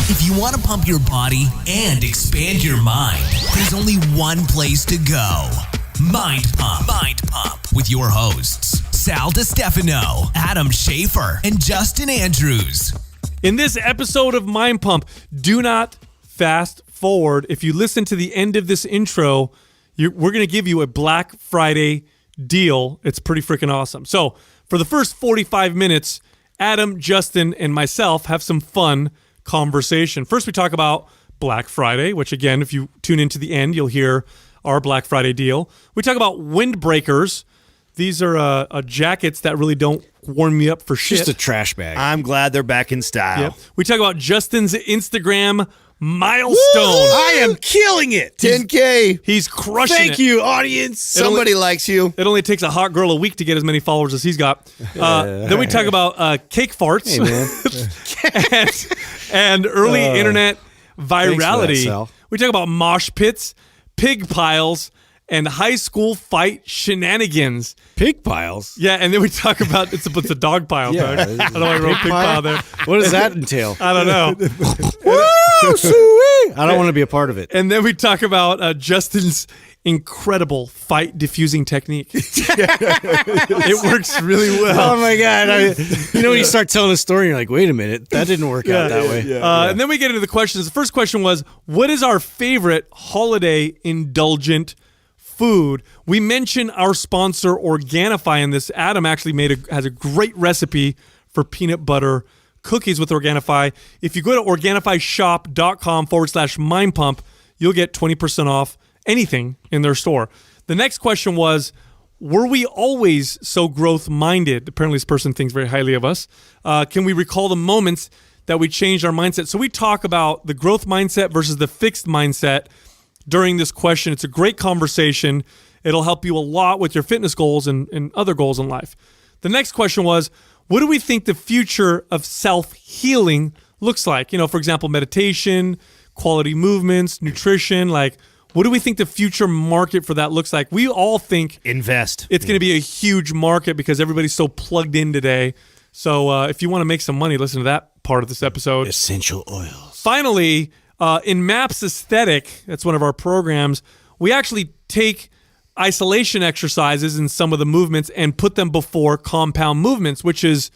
If you want to pump your body and expand your mind, there's only one place to go. Mind Pump. Mind Pump with your hosts, Sal DiStefano, Adam Schaefer, and Justin Andrews. In this episode of Mind Pump, do not fast forward. If you listen to the end of this intro, we're going to give you a Black Friday deal. It's pretty freaking awesome. So for the first 45 minutes, Adam, Justin, and myself have some fun conversation. First, we talk about Black Friday, which again, if you tune into the end, you'll hear our Black Friday deal. We talk about windbreakers. These are jackets that really don't warm me up for shit. Just a trash bag. I'm glad they're back in style. Yep. We talk about Justin's Instagram milestone. I am killing it. 10K. He's crushing Thank it. you, audience. Somebody likes you. It only takes a hot girl a week to get as many followers as he's got. Then we talk about cake farts. Hey, man. and early internet virality. Thanks for that, Sal. We talk about mosh pits, pig piles, and high school fight shenanigans. Pig piles? Yeah, and then we talk about it's a dog pile. Yeah. Dog. I don't know why I wrote pig pile there. What does that entail? I don't know. Woo, sweet. I don't want to be a part of it. And then we talk about Justin's incredible fight diffusing technique. It works really well. Oh my God. When you start telling a story, you're like, wait a minute, that didn't work out that way. And then we get into the questions. The first question was, what is our favorite holiday indulgent food? We mentioned our sponsor Organifi in this. Adam actually has a great recipe for peanut butter cookies with Organifi. If you go to OrganifiShop.com/mindpump, you'll get 20% off anything in their store. The next question was, were we always so growth-minded? Apparently this person thinks very highly of us. Can we recall the moments that we changed our mindset? So we talk about the growth mindset versus the fixed mindset during this question. It's a great conversation. It'll help you a lot with your fitness goals and other goals in life. The next question was, what do we think the future of self-healing looks like? For example, meditation, quality movements, nutrition, what do we think the future market for that looks like? We all think Invest. it's going to be a huge market because everybody's so plugged in today. So if you want to make some money, listen to that part of this episode. Essential oils. Finally, in MAPS Aesthetic, that's one of our programs, we actually take isolation exercises in some of the movements and put them before compound movements, which is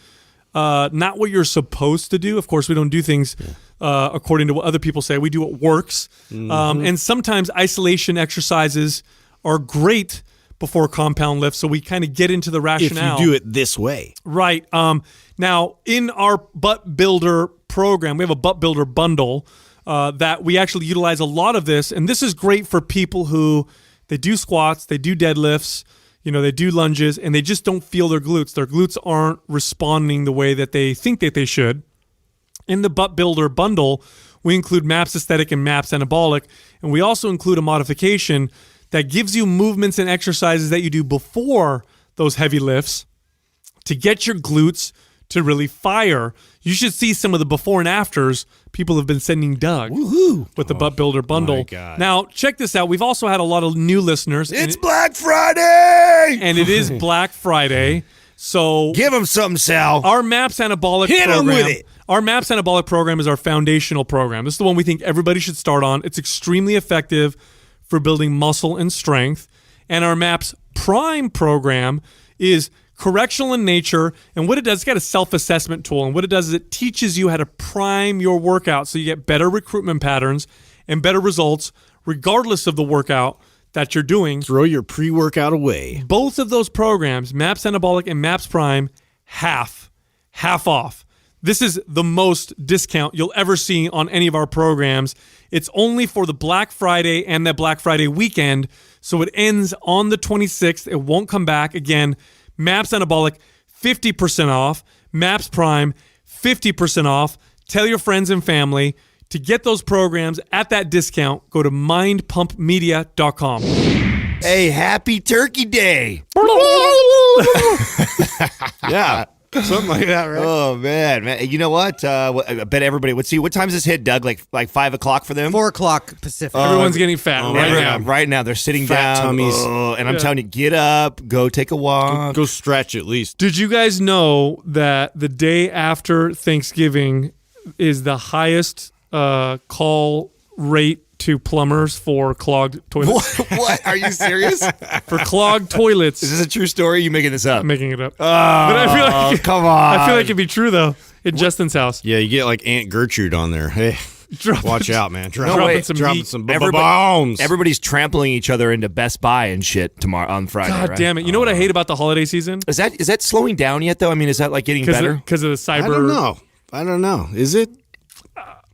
not what you're supposed to do. Of course, we don't do things according to what other people say. We do what works. And sometimes isolation exercises are great before compound lifts, so we kind of get into the rationale. If you do it this way. Right. Now, in our Butt Builder program, we have a Butt Builder bundle that we actually utilize a lot of this, and this is great for people who they do squats, they do deadlifts, they do lunges, and they just don't feel their glutes. Their glutes aren't responding the way that they think that they should. In the Butt Builder bundle, we include MAPS Aesthetic and MAPS Anabolic, and we also include a modification that gives you movements and exercises that you do before those heavy lifts to get your glutes to really fire. You should see some of the before and afters people have been sending Doug with the Butt Builder bundle. My God. Now, check this out. We've also had a lot of new listeners. It's Black Friday. And it is Black Friday. So Give them something, Sal. our MAPS Anabolic Hit 'em program. with it. Our MAPS Anabolic program is our foundational program. This is the one we think everybody should start on. It's extremely effective for building muscle and strength. And our MAPS Prime program is correctional in nature, and what it does, it's got a self-assessment tool, and what it does is it teaches you how to prime your workout so you get better recruitment patterns and better results regardless of the workout that you're doing. Throw your pre-workout away. Both of those programs, MAPS Anabolic and MAPS Prime, half off. This is the most discount you'll ever see on any of our programs. It's only for the Black Friday and that Black Friday weekend, so it ends on the 26th. It won't come back again. MAPS Anabolic, 50% off. MAPS Prime, 50% off. Tell your friends and family. To get those programs at that discount, go to mindpumpmedia.com. Hey, happy Turkey Day. Yeah. Something like that, right? Oh, man. You know what? I bet everybody would see. What time does this hit, Doug? Like 5 o'clock for them? 4 o'clock Pacific. Everyone's getting fat right now. Right now. They're sitting Fat down. tummies. And I'm telling you, get up, go take a walk. Go stretch at least. Did you guys know that the day after Thanksgiving is the highest call rate to plumbers for clogged toilets. What? Are you serious? For clogged toilets. Is this a true story? Or are you making this up? I'm making it up. Oh, But I feel like come on. I feel like it'd be true though. In Justin's house. Yeah, you get like Aunt Gertrude on there. Hey, watch out, man. Dropping wait. some Dropping meat. some bombs. Everybody's trampling each other into Best Buy and shit tomorrow on Friday. God right? damn it! You know what I hate about the holiday season? Is that slowing down yet though? I mean, is that like getting better? Because of the cyber. I don't know. Is it?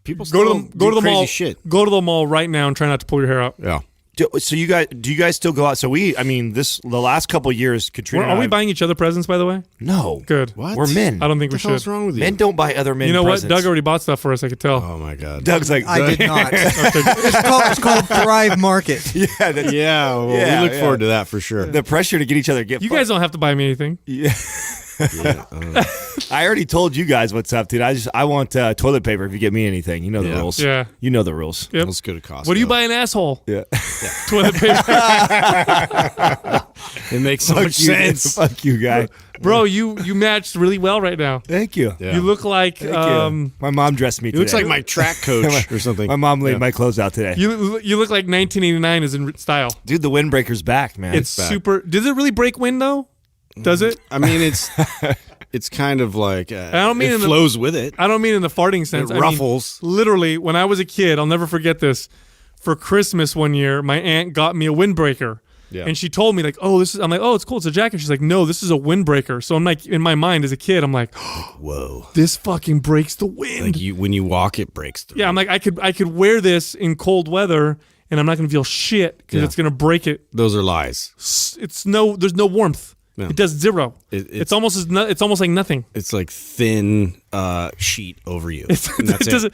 People Go to still the go to do the crazy mall. shit. Go to the mall right now and try not to pull your hair out. Yeah. So do you guys still go out? So the last couple of years, Katrina. Are we buying each other presents? By the way, No. good. What? We're men. I don't think What we the hell's should. wrong with you? Men don't buy other men. You know presents. what? Doug already bought stuff for us. I could tell. Oh my God. Doug's like, I did not. It's called Thrive Market. yeah, that's, Yeah, well, Yeah, we look yeah. forward to that for sure. the pressure to get each other gift. You guys don't have to buy me anything. I already told you guys what's up, dude. I want toilet paper if you get me anything. You know the Yeah. rules. Yeah. You know the rules. Yep. Let's go to Costco. What do you buy an asshole? Yeah. Toilet paper. It makes so much sense. Fuck you, guy. Bro, you matched really well right now. Thank you. Yeah. You look like My mom dressed me He today. looks like my track coach or something. My mom laid my clothes out today. you look like 1989 is in style. Dude, the windbreaker's back, man. It's back. super. Does it really break wind though? Does it? I mean, it's kind of like don't mean it in the- flows with it. I don't mean in the farting sense. It I mean, ruffles. literally, when I was a kid, I'll never forget this. For Christmas one year, my aunt got me a windbreaker. Yeah. And she told me like, "Oh, this is." I'm like, "Oh, it's cool. It's a jacket." She's like, "No, this is a windbreaker." So I'm like, in my mind as a kid, I'm like, Whoa! "This fucking breaks the wind." Like when you walk, it breaks through. Yeah, I'm like, I could wear this in cold weather, and I'm not gonna feel shit because Yeah. it's gonna break it. Those are lies. There's no warmth. Yeah. It does zero. It's almost it's almost like nothing. It's like thin sheet over you. And that's it doesn't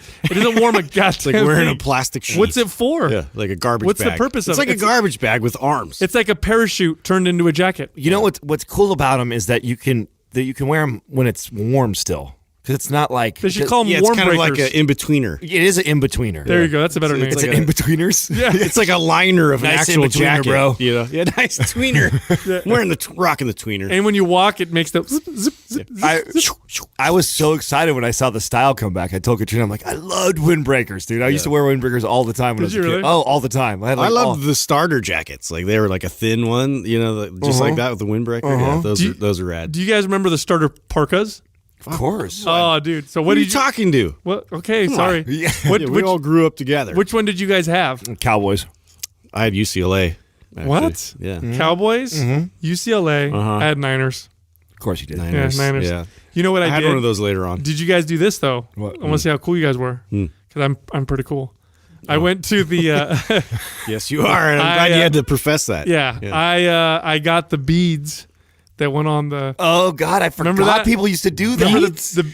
warm a goddamn It's like wearing a thing. plastic sheet. What's it for? Yeah, like a garbage What's bag. the purpose of it's it? like a garbage bag with arms. It's like a parachute turned into a jacket. You know what's cool about them is that you can wear them when it's warm still. Because it's not like They should call them yeah, warm it's kind breakers. of like an in-betweener. it is an in-betweener. There you go. That's a better name. It's an in-betweeners. Yeah. It's like a liner of an Nice actual in-betweener, jacket, bro. You know? Yeah, nice tweener. I'm wearing rocking the tweener. And when you walk, it makes the zip, zip, zip, zip. I was so excited when I saw the style come back. I told Katrina, I'm like, I loved windbreakers, dude. I used to wear windbreakers all the time when I was Did a you kid. really? Oh, all the time. I had I like, loved the starter jackets. Like they were like a thin one, you know, just like that with the windbreaker. Yeah, those are rad. Do you guys remember the starter parkas? of course. Oh, dude. So What what are did you talking to? What? Okay, sorry. Yeah. What? Yeah, we which, all grew up together. which one did you guys have? Cowboys. I had UCLA. actually. What? Yeah. Cowboys, UCLA, I had Niners. Of course you did. Niners. Yeah, Niners. Yeah. You know what I, I had did? one of those later on. Did you guys do this though? What? I want to see how cool you guys were because I'm pretty cool. I went to the Yes, you are. And I'm I, glad you had to profess that. I got the beads that went on the. Oh God, I forgot Remember that? people used to do that.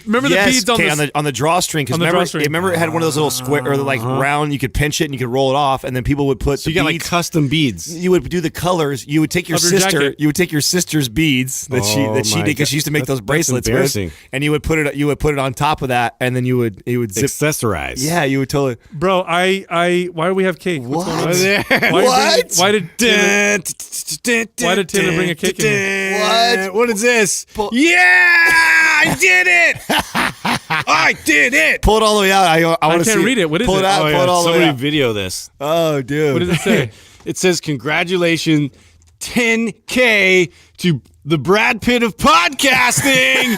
Remember the Yes, beads on okay, on the drawstring. Because on the remember, drawstring. remember it had one of those little square or like round. You could pinch it and you could roll it off, and then people would put. So the you got like beads. custom beads. You would do the colors. You would take your Of your sister. jacket. You would take your sister's beads that she Oh did my because she used to make God. those That's bracelets embarrassing. with, and you would put it on top of that, and then you would zip. Accessorize. Yeah, you would totally. Bro, why do we have cake? What's going on? What? Why What? did Taylor bring a cake in here? What is this? Yeah, I did it. I did it. Pull it all the way out. I want to see. can't read it. What is pull it? it out. Oh, Pull it all the way somebody out. video this. Oh, dude. What does it say? It says, congratulations, 10K to the Brad Pitt of podcasting.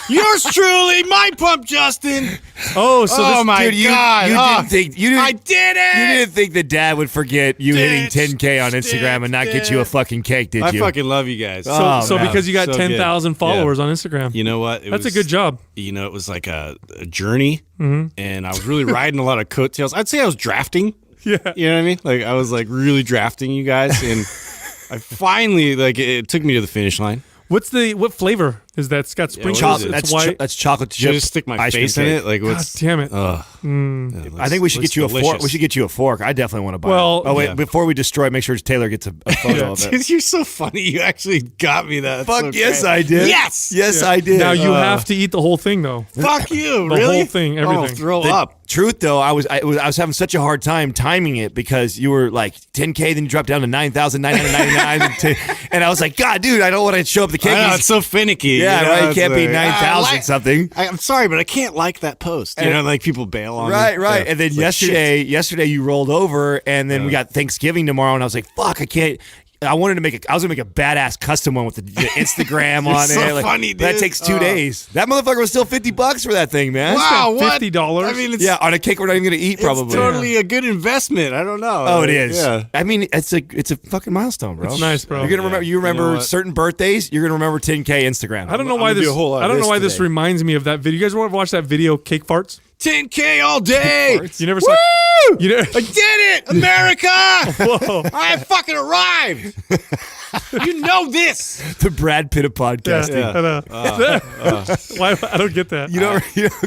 Yours truly, my pump, Justin. Oh, so Oh this, my Dude, you God. didn't think you didn't. I did it. You didn't think that Dad would forget you hitting 10K on Instagram and not get you a fucking cake, did I you? fucking love you guys. Oh, so man. because you got So good. 10,000 followers on Instagram. You know what? That's a good job. You know, it was like a journey, and I was really riding a lot of coattails. I'd say I was drafting. Yeah. You know what I mean? Like I was like really drafting you guys, and I finally it took me to the finish line. What flavor is that? It's got sprinkles. what is it? It's white. That's chocolate Should I chip. just stick my ice cream face in cake. it? Like God what's? damn it. I think we should get you a fork. delicious. We should get you a fork. I definitely want to buy. Well, it. Oh wait, yeah. before we destroy, it, make sure Taylor gets a photo of it. Dude, you're so funny. You actually got me that. That's Fuck so yes, great. I did. Yes. yes, I did. Now you have to eat the whole thing though. Fuck you. The really? whole thing, everything. Oh, throw The up. truth though, I was having such a hard time timing it because you were like 10K, then you dropped down to 9,999, and I was like, God, dude, I don't want to show up the cake. I know, it's so finicky. Yeah, You know, right. It it's can't be like, 9,000 something. I'm sorry, but I can't like that post. You know, like people bail on Right, it. right. Yeah. And then It's like, yesterday you rolled over, and then we got Thanksgiving tomorrow, and I was like, fuck, I can't. I wanted to I was gonna make a badass custom one with the Instagram on so it. Like, funny, but that dude. takes 2 days. That motherfucker was still $50 for that thing, man. Wow, what? $50? I mean, it's Yeah, on a cake we're not even gonna eat, probably. It's totally a good investment. I don't know. Oh, it is. Yeah. I mean, it's a fucking milestone, bro. It's nice, bro. You're gonna remember. You remember You know what? certain birthdays. You're gonna remember 10K Instagram. I don't know I'm why gonna do this. a whole lot I of don't know this why this today. reminds me of that video. You guys want to watch that video, Cake Farts? 10K all day. You never saw. You know, I did it, America! whoa. I have fucking arrived. You know this. the Brad Pitt of podcasting. Yeah. I know. Why? I don't get that. You know.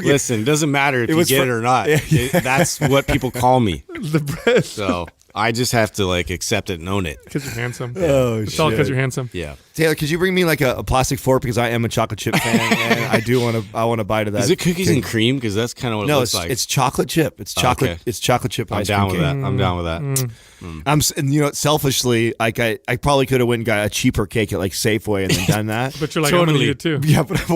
Listen, doesn't matter if you was get for- it or not. Yeah. That's what people call me. The bread. So I just have to like accept it and own it. Because you're handsome. Oh, It's all because you're handsome. Yeah. Taylor, could you bring me like a plastic fork because I am a chocolate chip fan and I do want to. I want to bite of that. Is it cookies and cream? Because that's kind of what it No, looks it's like. it's chocolate chip. It's chocolate. Okay. It's chocolate chip I'm ice down cream with cake. that. I'm down with that. And selfishly, like I probably could have went and got a cheaper cake at like Safeway and then done that. But you're like, I'm going to Totally. eat it too. Yeah, but I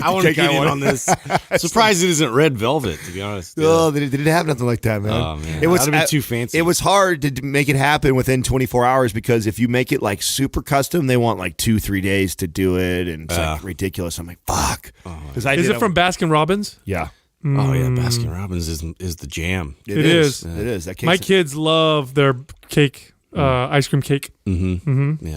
I want to get in on this. Surprised it isn't red velvet, to be honest. Yeah. Oh, they didn't have nothing like that, man. Oh, man. It was That'd be too fancy. It was hard to make it happen within 24 hours because if you make it like super custom, they want like 2-3 days to do it, and it's like ridiculous. I'm like, fuck. Because Is it from Baskin Robbins? Yeah, Oh yeah, Baskin Robbins is the jam. It is. It is. That My cake's- kids love their cake, ice cream cake. Yeah,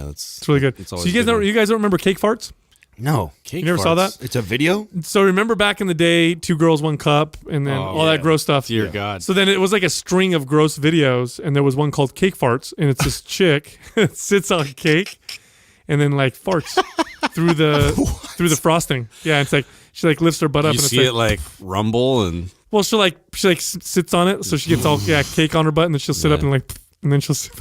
that's It's really good. It's So always you guys good. don't remember Cake Farts? No, Cake You never saw farts. that? it's a video. So remember back in the day, 2 girls, 1 cup, and then all that gross stuff. Dear God. So then it was like a string of gross videos, and there was one called Cake Farts, and it's this chick that sits on cake and then like farts through the frosting. Yeah, it's like she like lifts her butt up You and see it's it like rumble and well, she sits on it, so she gets all cake on her butt, and then she'll sit up and like, and then she'll sit.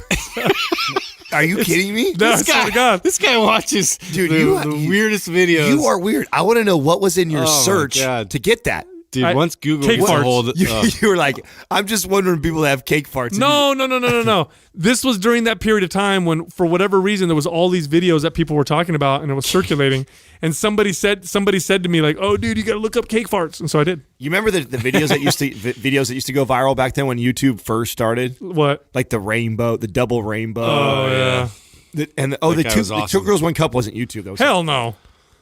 Are you kidding me? No, I swear to God. This guy watches Dude, the weirdest videos. You are weird. I want to know what was in your Oh, my search God. to get that. Dude, once Google Cake gets a farts. hold of You were like, I'm just wondering if people have cake farts. No. This was during that period of time when, for whatever reason, there was all these videos that people were talking about, and it was circulating. And somebody said to me like, "Oh, dude, you got to look up cake farts," and so I did. You remember the videos that used to go viral back then when YouTube first started? What? Like the rainbow, the double rainbow. Oh yeah. The guy was the awesome. 2 girls 1 cup wasn't YouTube. That was Hell no.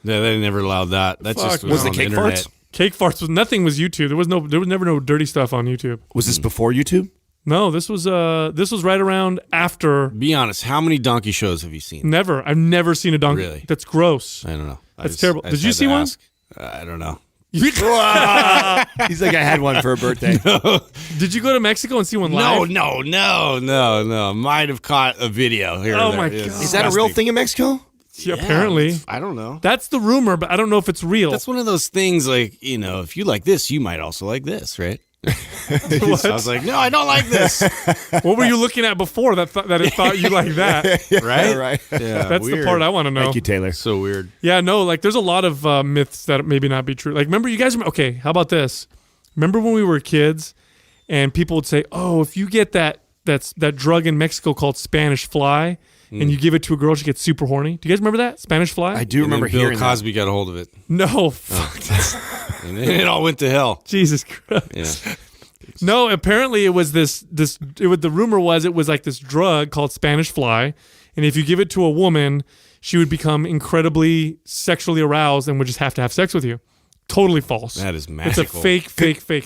Yeah, they never allowed that. That just Fuck. was the on cake the internet. farts? Cake farts was nothing was YouTube. There was never no dirty stuff on YouTube. Was this before YouTube? No, this was right around after. Be honest, how many donkey shows have you seen? Never. I've never seen a donkey. Really? That's gross. I don't know. That's terrible. Did you see one? I don't know. He's like, I had one for a birthday. Did you go to Mexico and see one live? No. Might have caught a video here. Oh or my there. God. Is that a real thing in Mexico? Yeah, apparently. I don't know. That's the rumor, but I don't know if it's real. That's one of those things like, if you like this, you might also like this, right? I was like, no, I don't like this. What were you looking at before that it thought you like that? Right? Right. Yeah, That's the weird. part I want to know. Thank you, Taylor. So weird. Yeah, no, like there's a lot of myths that maybe not be true. Like, remember you guys? Okay, how about this? Remember when we were kids, and people would say, "Oh, if you get that drug in Mexico called Spanish fly, and you give it to a girl, she gets super horny." Do you guys remember that Spanish fly? I do remember And then hearing Bill Cosby got a hold of it. No, fuck, And then it all went to hell. Jesus Christ. Yeah. No, apparently it was the rumor was it was like this drug called Spanish fly, and if you give it to a woman, she would become incredibly sexually aroused and would just have to have sex with you. Totally false. That is It's a magical. fake.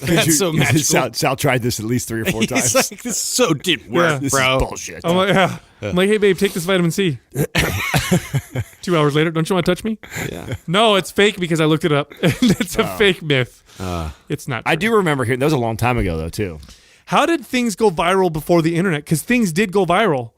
That's so magical. Sal tried this at least 3 or 4 times. He's like, this so didn't work, Yeah. This bro. is bullshit. I'm like, yeah. I'm like, hey babe, take this vitamin C. 2 hours later, don't you want to touch me? Yeah. No, it's fake because I looked it up. It's a fake myth. It's not. I true. do remember hearing that was a long time ago though too. How did things go viral before the internet? Because things did go viral.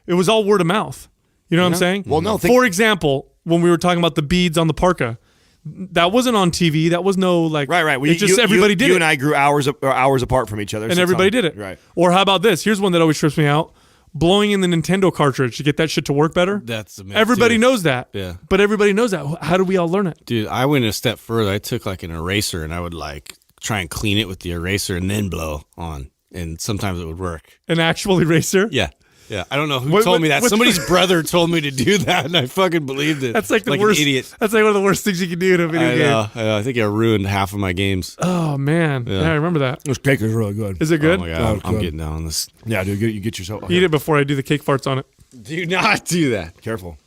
It was all word of mouth. You know what I'm saying? Well, no, For example, when we were talking about the beads on the parka, that wasn't on TV. That was no like. Right. It's just everybody did you it. and I grew hours apart from each other, And so it's everybody on- did it. Right. Or how about this? Here's one that always trips me out. Blowing in the Nintendo cartridge to get that shit to work better. That's a myth, Everybody too. knows that. Yeah. But everybody knows that. How did we all learn it? Dude, I went a step further. I took like an eraser and I would like try and clean it with the eraser and then blow on. And sometimes it would work. An actual eraser? Yeah. Yeah, I don't know who told me that. Somebody's brother told me to do that, and I fucking believed it. That's like the an worst. idiot. That's like one of the worst things you can do in a video game. I know. I think I ruined half of my games. Oh man, yeah, I remember that. This cake is really good. Is it good? Oh my god, I'm getting down on this. Yeah, dude, you get yourself. Eat it before I do the cake farts on it. Do not do that. Careful.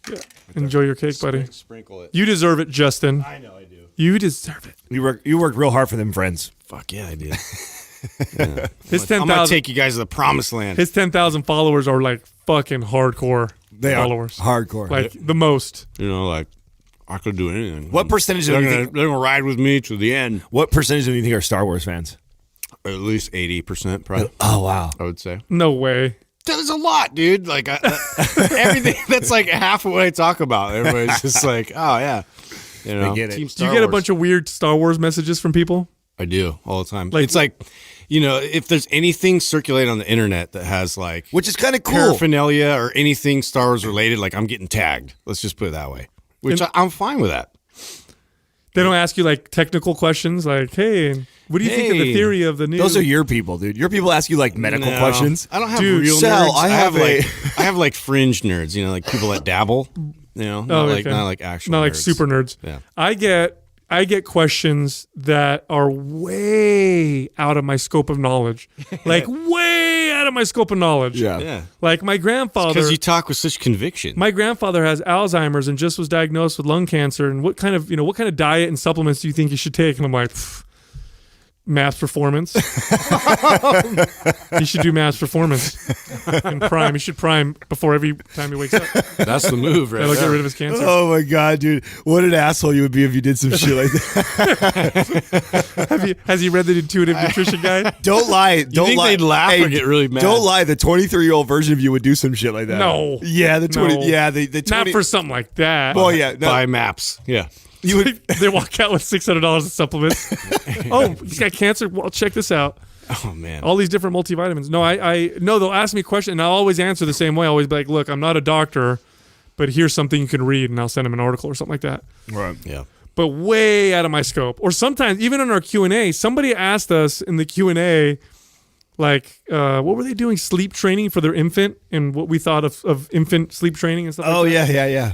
Yeah. Enjoy your cake, buddy. Sprinkle it. You deserve it, Justin. I know I do. You deserve it. You worked real hard for them, friends. Fuck yeah, I did. Yeah. His I'm gonna 10,000. take you guys to the promised land. His 10,000 followers are like fucking hardcore. They followers. are hardcore. Like the most. You know, like I could do anything. What percentage They're of you gonna, think? they're gonna ride with me to the end. What percentage of you think are Star Wars fans? At least 80%, probably. Oh wow. I would say. No way. There's a lot, dude. Like everything. That's like half of what I talk about. Everybody's just like, oh yeah, you know. get it. Team Do Star you get a Wars. bunch of weird Star Wars messages from people? I do all the time. Like- It's like, you know, if there's anything circulating on the internet that has like Which is kind of cool. paraphernalia or anything Star Wars related, like I'm getting tagged. Let's just put it that way. Which I'm fine with that. They don't ask you like technical questions like, hey, what do you think of the Hey. theory of the new? Those are your people, dude. Your people ask you like medical No, questions. I don't have Dude, real Sal, nerds. I have like I have like fringe nerds. You know, like people that dabble. You know, not okay. like actual. Not like nerds. super nerds. Yeah. I get questions that are way out of my scope of knowledge. Like way out of my scope of knowledge. Yeah. Yeah. Like my grandfather. Because you talk with such conviction. My grandfather has Alzheimer's and just was diagnosed with lung cancer. And what kind of diet and supplements do you think you should take? And I'm like, Mass Performance. You should do Mass Performance and Prime. You should Prime before every time he wakes up. That's the move, right? That'll get there. rid of his cancer. Oh my god, dude! What an asshole you would be if you did some shit like that. Has he read the Intuitive Nutrition Guide? Don't lie. Don't think lie. they'd laugh or get really mad? Don't lie. The 23-year-old version of you would do some shit like that. No. Yeah, the 20. No. Yeah, the 20. Not for something like that. Well, yeah. No, Buy maps. Yeah. you would. They walk out with $600 in supplements. Oh, he's got cancer. Well, check this out. Oh man. All these different multivitamins. No, they'll ask me a question, and I'll always answer the same way. I'll always be like, look, I'm not a doctor, but here's something you can read, and I'll send them an article or something like that. Right. Yeah. But way out of my scope. Or sometimes, even in our Q&A, somebody asked us in the Q&A, like, what were they doing? Sleep training for their infant, and what we thought of infant sleep training and stuff Oh like that. yeah.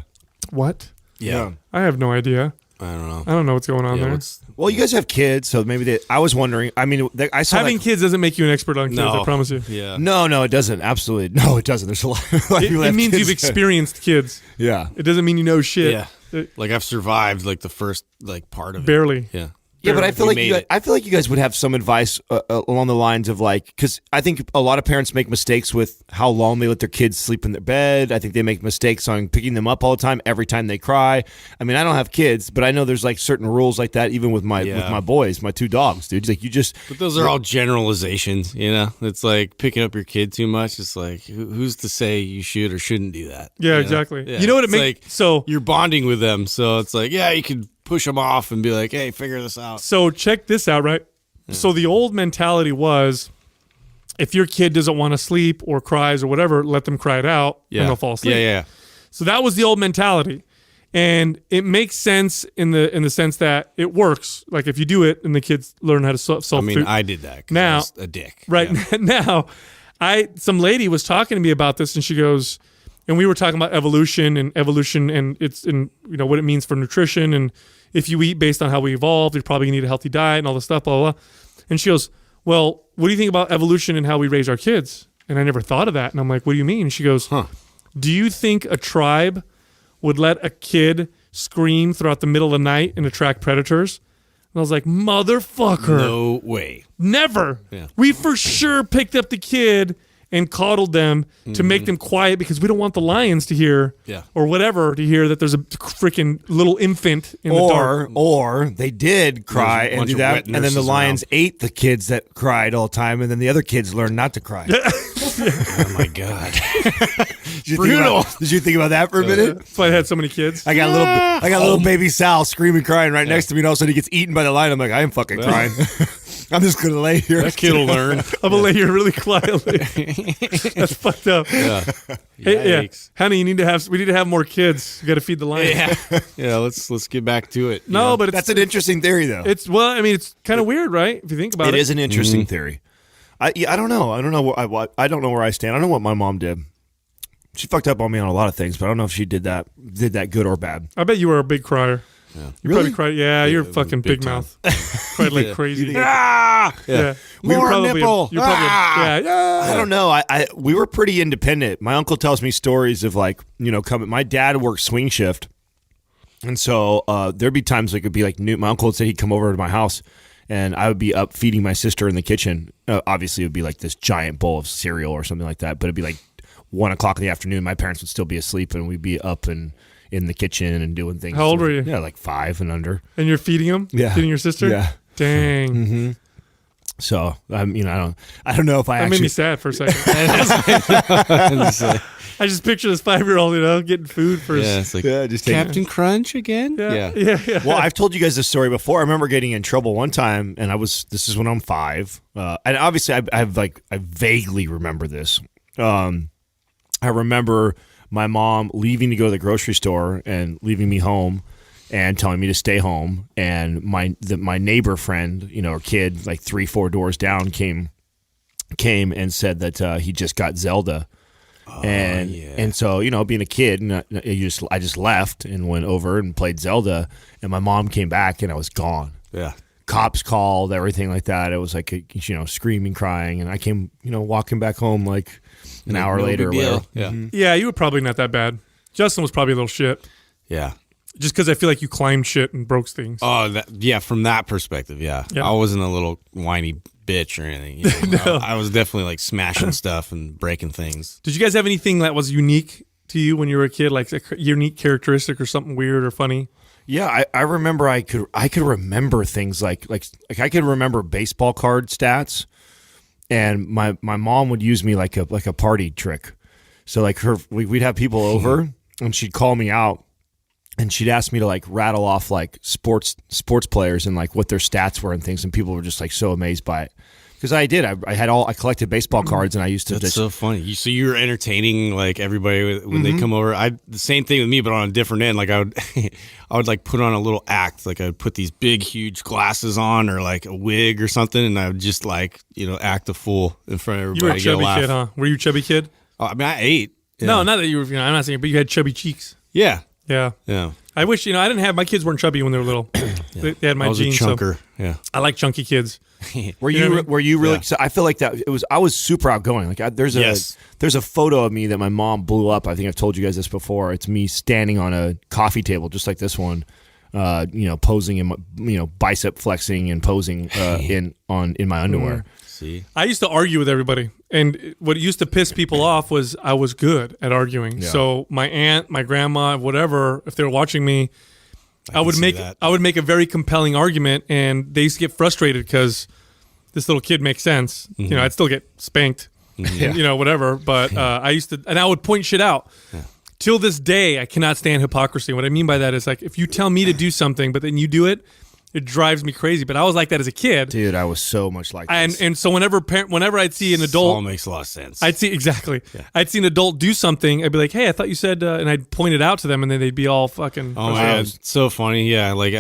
What? Yeah. I have no idea. I don't know. I don't know what's going on Yeah, there. Well, you guys have kids, so maybe I was wondering. I mean, I saw Having that, kids doesn't make you an expert on kids, I promise you. Yeah. No, it doesn't. Absolutely, no, it doesn't. There's a lot. Of people It have means kids. you've experienced kids. Yeah. It doesn't mean you know shit. Yeah. Like I've survived like the first like part of it. Barely. Yeah. Yeah, but I feel We like made you guys, it. I feel like you guys would have some advice along the lines of like, because I think a lot of parents make mistakes with how long they let their kids sleep in their bed. I think they make mistakes on picking them up all the time every time they cry. I mean, I don't have kids, but I know there's like certain rules like that even with my boys, my two dogs, dude. It's like you just. But those are all generalizations, you know? It's like picking up your kid too much. It's like, who's to say you should or shouldn't do that? Yeah, You know? exactly. Yeah. You know what it It's makes like so you're bonding with them. So it's like, yeah, you could push them off and be like, hey, figure this out. So check this out, right? So the old mentality was if your kid doesn't want to sleep or cries or whatever, let them cry it out and they'll fall asleep. Yeah. So that was the old mentality. And it makes sense in the sense that it works. Like if you do it and the kids learn how to self I mean, I did that 'cause Now- I was a dick. Right Yeah. now, some lady was talking to me about this, and she goes, and we were talking about evolution, and it's in what it means for nutrition, and if you eat based on how we evolved, you're probably gonna need a healthy diet and all this stuff, blah blah blah. And she goes, well, what do you think about evolution and how we raise our kids? And I never thought of that, and I'm like, what do you mean? And she goes, do you think a tribe would let a kid scream throughout the middle of the night and attract predators? And I was like, motherfucker. No way. Never. Yeah. We for sure picked up the kid and coddled them to make them quiet because we don't want the lions to hear or whatever to hear that there's a freaking little infant in the dark. Or they did cry There's a and do bunch of that, wet and then the nurses lions ate the kids that cried all the time, and then the other kids learned not to cry. Oh my God. Did you think about that for a minute? That's why I had so many kids. I got little baby Sal screaming, crying right next to me, and all of a sudden he gets eaten by the lion. I'm like, I am fucking crying. I'm just gonna lay here. That kid will learn. I'm gonna lay here really quietly. That's fucked up. Yeah. Hey, Yikes. honey, we need to have more kids. You got to feed the lions. Yeah, let's get back to it. you No, know? but That's an interesting theory, though. it's kind of weird, right? If you think about it. It is an interesting theory. I don't know. I don't know I don't know where I stand. I don't know what my mom did. She fucked up on me on a lot of things, but I don't know if she did that good or bad. I bet you were a big crier. Yeah. You probably cried. Yeah, you're fucking big big time. mouth. Cried like crazy. Yeah. Yeah. More nipple. You're probably, yeah. I don't know. We were pretty independent. My uncle tells me stories of like, coming. My dad worked swing shift, and so there'd be times like it'd be like my uncle would say he'd come over to my house, and I would be up feeding my sister in the kitchen. Obviously, it would be like this giant bowl of cereal or something like that. But it'd be like 1:00 in the afternoon. My parents would still be asleep, and we'd be up and in the kitchen and doing things. How old were you? Yeah, like 5 and under. And you're feeding him? Yeah. Feeding your sister? Yeah. Dang. Mm-hmm. So I don't know if I That actually made me sad for a second. I just picture this 5-year-old, getting food for his. Yeah, it's like just take Captain Crunch again. Yeah. Well, I've told you guys this story before. I remember getting in trouble one time, and this is when I'm 5, and obviously I vaguely remember this. I remember my mom leaving to go to the grocery store and leaving me home and telling me to stay home. And my neighbor friend, or kid, like 3-4 doors down, came and said that he just got Zelda. And so, being a kid, and I just left and went over and played Zelda, and my mom came back and I was gone. Yeah. Cops called, everything like that. It was like, screaming, crying, and I came, walking back home like an hour later. Or whatever. Yeah. Yeah, you were probably not that bad. Justin was probably a little shit. Yeah. Just because I feel like you climbed shit and broke things. Oh, from that perspective, yeah. Yeah. I wasn't a little whiny bitch or anything. No. I was definitely like smashing stuff and breaking things. Did you guys have anything that was unique to you when you were a kid, like a unique characteristic or something weird or funny? Yeah, I remember I could remember things like I could remember baseball card stats, and my mom would use me like a party trick. So like we'd have people over and she'd call me out and she'd ask me to like rattle off like sports players and like what their stats were and things, and people were just like so amazed by it. Because I did. I collected baseball cards, and I used to. That's so funny. So you were entertaining like everybody when they come over. The same thing with me, but on a different end. Like I would like put on a little act. Like I would put these big, huge glasses on, or like a wig or something, and I would just like act a fool in front of everybody. You were a chubby kid, huh? Were you a chubby kid? I mean, I ate. Yeah. No, not that you were. I'm not saying, but you had chubby cheeks. Yeah. Yeah. Yeah. I wish I didn't have my kids weren't chubby when they were little. They had my I was genes. a chunker. So yeah. I like chunky kids. Were You know what I mean? Were you really? Yeah. So I feel like that. I was super outgoing. Like there's a photo of me that my mom blew up. I think I've told you guys this before. It's me standing on a coffee table, just like this one. Posing in bicep flexing and posing in my underwear. See, I used to argue with everybody, and what used to piss people off was I was good at arguing. Yeah. So my aunt, my grandma, whatever, if they were watching me, I would make a very compelling argument, and they used to get frustrated because this little kid makes sense. Mm-hmm. I'd still get spanked, whatever. But I used to, and I would point shit out. Yeah. Till this day, I cannot stand hypocrisy. What I mean by that is like if you tell me to do something, but then you do it, it drives me crazy. But I was like that as a kid. Dude, I was so much like this. And so whenever I'd see an adult, all makes a lot of sense. I'd see I'd see an adult do something. I'd be like, "Hey, I thought you said," and I'd point it out to them, and then they'd be all fucking. Oh man, it's so funny. Yeah, like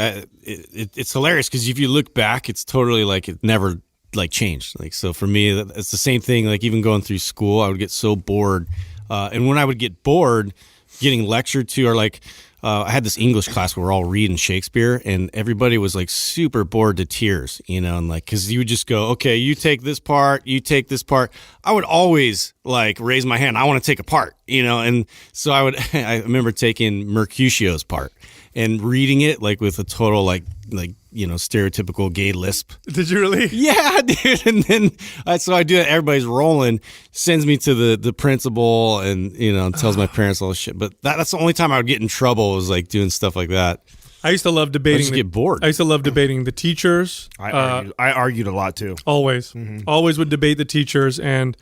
it's hilarious because if you look back, it's totally like it never like changed. Like so for me, it's the same thing. Like even going through school, I would get so bored, and when I would get bored, getting lectured to or like. I had this English class where we're all reading Shakespeare, and everybody was like super bored to tears, and like because you would just go, okay, you take this part, you take this part. I would always like raise my hand. I want to take a part, and so I would. I remember taking Mercutio's part and reading it like with a total like stereotypical gay lisp. Did you really? Yeah, dude. And then so I do it. Everybody's rolling, sends me to the principal, and tells my parents all this shit. But that's the only time I would get in trouble was like doing stuff like that. I used to love debating. I just get bored. I used to love debating the teachers. I argued a lot too. Always would debate the teachers. And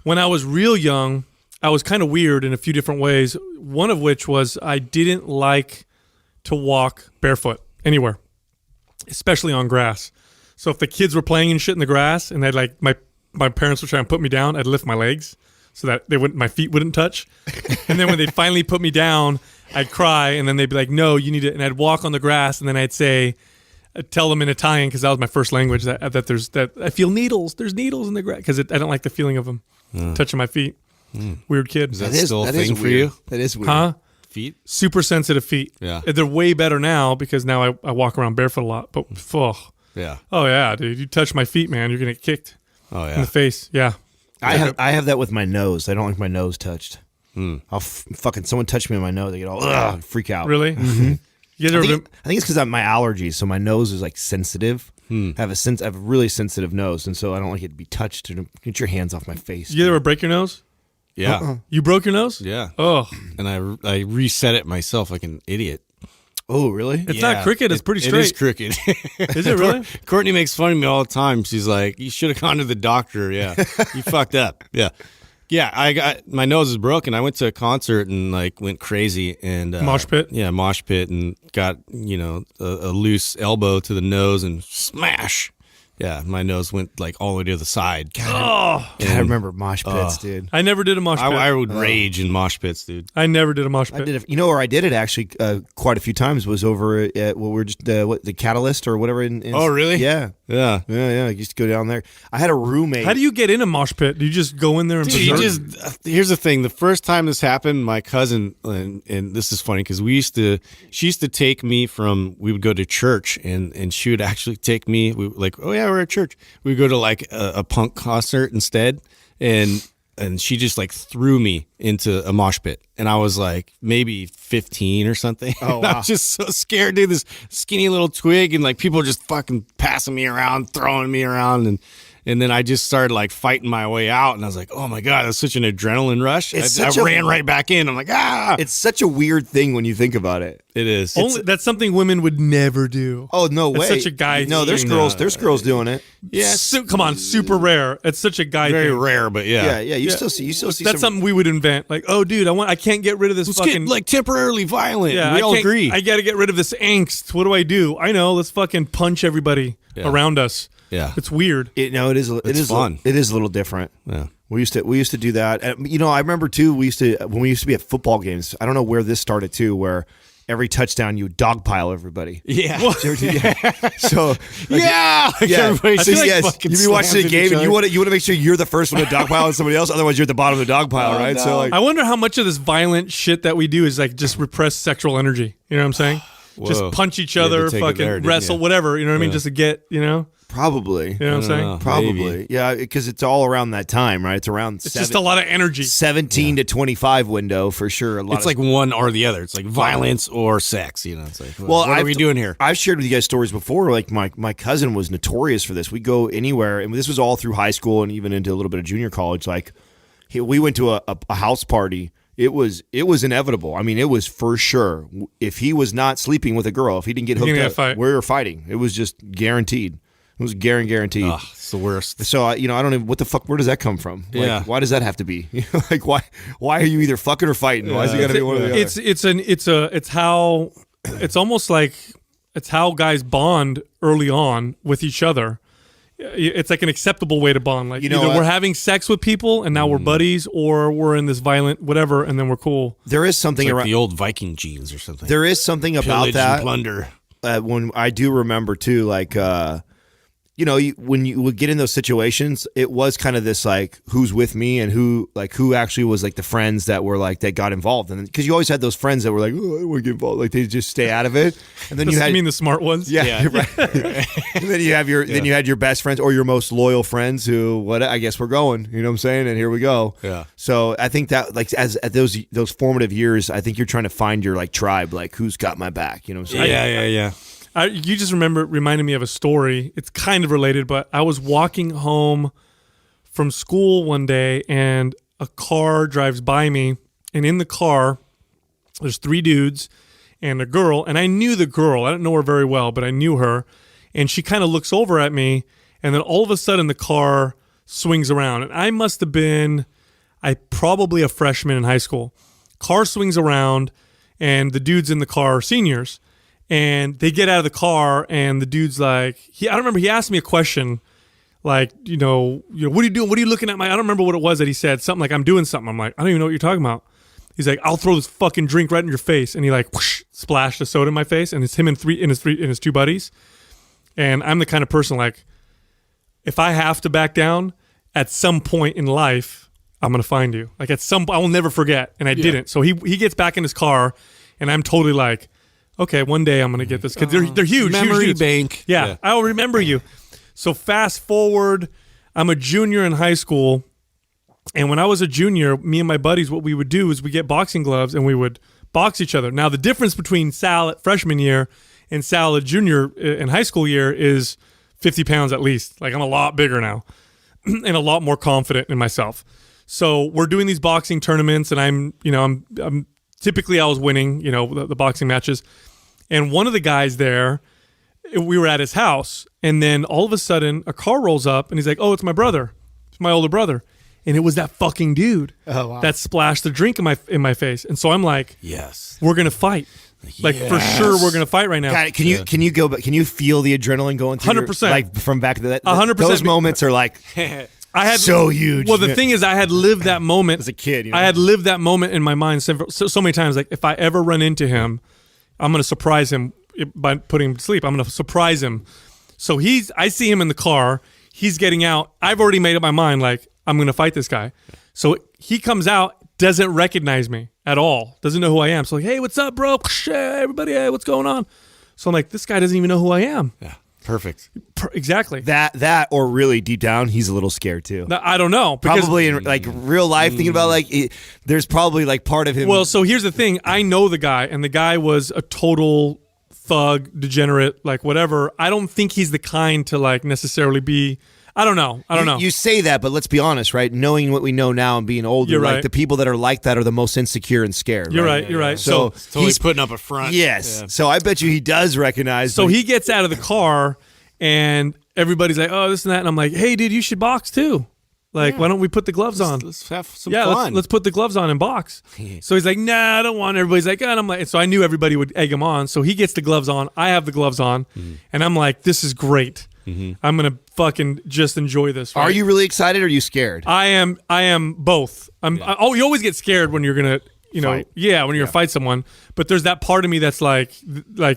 when I was real young, I was kind of weird in a few different ways. One of which was I didn't like to walk barefoot anywhere, especially on grass. So if the kids were playing and shit in the grass, and they'd like my parents would try and put me down, I'd lift my legs so that my feet wouldn't touch. And then when they'd finally put me down, I'd cry, and then they'd be like, "No, you need to." And I'd walk on the grass, and then I'd say, tell them in Italian, because that was my first language, that I feel needles. There's needles in the grass, because I don't like the feeling of them touching my feet. Weird kid. Is that still a thing for weird. you? That is weird. Huh? Feet? Super sensitive feet. Yeah. They're way better now, because now I walk around barefoot a lot. But Yeah. oh yeah, dude, you touch my feet, man, you're gonna get kicked Oh in yeah. the face. Yeah. I have that with my nose. I don't like my nose touched. I'll fucking someone touch me on my nose, I get all freak out. Really? Mm-hmm. You I ever think it's because of my allergies, so my nose is like sensitive. I have a really sensitive nose, and so I don't like it to be touched. Get your hands off my face. you ever break your nose? Yeah. You broke your nose? Yeah. Oh, And I reset it myself like an idiot. Oh, really? it's not crooked. It's pretty straight. It is crooked. Is it really? Courtney makes fun of me all the time. She's like, "You should have gone to the doctor." Yeah, you fucked up. Yeah, yeah. I got my nose is broken. I went to a concert and like went crazy and Mosh pit? Yeah, mosh pit, and got a loose elbow to the nose and smash. Yeah, my nose went like all the way to the side. God, I remember mosh pits, dude. I never did a mosh pit. I would rage in mosh pits, dude. I never did a mosh I pit. did it. You know where I did it actually quite a few times was over at the Catalyst or whatever. Oh, really? Yeah. Yeah. I used to go down there. I had a roommate. How do you get in a mosh pit? Do you just go in there and Dude, berserk? here's the thing. The first time this happened, my cousin, and this is funny because she used to take me we would go to church and she would actually take me, oh yeah, we're at church. We would go to like a punk concert instead. And she just like threw me into a mosh pit. And I was like maybe 15 or something. Oh, And I wow. was just so scared, dude. This skinny little twig and like people just fucking passing me around, throwing me around. And then I just started like fighting my way out. And I was like, oh my God, that's such an adrenaline rush. I ran right back in. I'm like, ah. It's such a weird thing when you think about it. It is. That's something women would never do. Oh, no That's way. such a guy No, there's thing. girls doing it. Yeah, Come on, super rare. It's such a guy very thing. rare, but yeah. Yeah. You still see That's some, something we would invent. Like, oh, dude, I can't get rid of this Let's fucking. get like temporarily violent. yeah, We I all can't- agree. I got to get rid of this angst. What do? I know. Let's fucking punch everybody around us. Yeah. It's weird. it is fun. It is a little different. Yeah. We used to do that. And, I remember too. When we used to be at football games. I don't know where this started too. Where every touchdown you dogpile everybody. Yeah. So Yeah. Like everybody I feel just like fucking you'd be watching slams the into game each and you other. want to make sure you're the first one to dogpile and somebody else. Otherwise, you're at the bottom of the dogpile, right? no. So like, I wonder how much of this violent shit that we do is like just repressed sexual energy. You know what I'm saying? Just Whoa. punch each You had to other, take it fucking there, didn't wrestle, you? whatever. You know what I mean? Just to get, probably. You know what I'm saying? know. Probably, Maybe. yeah, because it's all around that time, right? It's around It's just a lot of energy. 17 to 25 window for sure. It's like one or the other. It's like violence or sex. It's like, well, what are we doing here? I've shared with you guys stories before. Like my cousin was notorious for this. We go anywhere, and this was all through high school and even into a little bit of junior college. Like we went to a house party. It was inevitable. I mean, it was for sure. If he was not sleeping with a girl, if he didn't get You're hooked gonna up, fight. we were fighting. It was just guaranteed. It was guaranteed. Ugh, it's the worst. So I don't even what the fuck. Where does that come from? Like, Yeah. Why does that have to be? Like why are you either fucking or fighting? Why is it gotta be one or the other? It's almost like it's how guys bond early on with each other. It's like an acceptable way to bond. Like You know either what? we're having sex with people and now we're buddies, or we're in this violent whatever, and then we're cool. There is something It's like around. the old Viking genes or something. There is something about Pillage that. and plunder. When I do remember too, like when you would get in those situations, it was kind of this like who's with me and who actually was like the friends that were like that got involved, and because you always had those friends that were like, oh, I don't want to get involved, like they just stay out of it, and then Does you it had mean the smart ones? yeah, right. And then you have then you had your best friends or your most loyal friends who I guess we're going, you know what I'm saying, and here we go. Yeah. So I think that like as at those formative years, I think you're trying to find your like tribe, like who's got my back, you know what I'm saying? Yeah. You just reminded me of a story. It's kind of related, but I was walking home from school one day and a car drives by me, and in the car there's 3 dudes and a girl, and I knew the girl. I didn't know her very well, but I knew her, and she kind of looks over at me, and then all of a sudden the car swings around, and I must have been probably a freshman in high school. Car swings around, and the dudes in the car are seniors. And they get out of the car, and the dude's like, I don't remember. He asked me a question, like, what are you doing? What are you looking at? I don't remember what it was that he said. Something like, I'm doing something. I'm like, I don't even know what you're talking about. He's like, I'll throw this fucking drink right in your face. And he like whoosh, splashed a soda in my face, and it's him and his 2 buddies. And I'm the kind of person like, if I have to back down at some point in life, I'm going to find you. Like I will never forget. And I didn't. So he gets back in his car and I'm totally like, okay, one day I'm going to get this. Cause they're huge. Memory huge. bank. Yeah. I'll remember you. So fast forward, I'm a junior in high school. And when I was a junior, me and my buddies, what we would do is we get boxing gloves and we would box each other. Now, the difference between Sal at freshman year and Sal at junior in high school year is 50 pounds at least. Like I'm a lot bigger now and a lot more confident in myself. So we're doing these boxing tournaments and I'm typically I was winning, the boxing matches. And one of the guys there, we were at his house and then all of a sudden a car rolls up and he's like, oh, it's my brother. It's my older brother. And it was that fucking dude that splashed the drink in my face. And so I'm like, yes, we're going to fight. Like for sure we're going to fight right now. God, can you go back? Can you feel the adrenaline going through 100%. like from back to that? 100%. Those moments are like I had so huge. Well, the thing is I had lived that moment as a kid. I had lived that moment in my mind so many times. Like if I ever run into him, I'm going to surprise him by putting him to sleep. I'm going to surprise him. So I see him in the car. He's getting out. I've already made up my mind. Like, I'm going to fight this guy. So he comes out, doesn't recognize me at all, doesn't know who I am. So like, hey, what's up, bro? Hey, everybody, hey, what's going on? So I'm like, this guy doesn't even know who I am. Yeah, perfect. Exactly. That or really deep down, he's a little scared too. I don't know. Probably in like real life, thinking about like, there's probably like part of him. Well, so here's the thing. I know the guy, and the guy was a total thug, degenerate, like whatever. I don't think he's the kind to like necessarily be... I don't know. You say that, but let's be honest, right? Knowing what we know now and being older, You're right. like the people that are like that are the most insecure and scared. You're right. right. You're right. So Totally he's putting up a front. Yes. Yeah. So I bet you he does recognize. So he gets out of the car, and everybody's like, "Oh, this and that," and I'm like, "Hey, dude, you should box too. Like, why don't we put the gloves on? Let's have some Yeah, fun. let's put the gloves on and box." So he's like, "Nah, I don't want." Everybody's like, "Oh," and I'm like, so I knew everybody would egg him on. So he gets the gloves on. I have the gloves on, and I'm like, "This is great. I'm gonna fucking just enjoy this." Right? Are you really excited or are you scared? I am both. You always get scared when you're gonna, Fight. when you're gonna fight someone. But there's that part of me that's like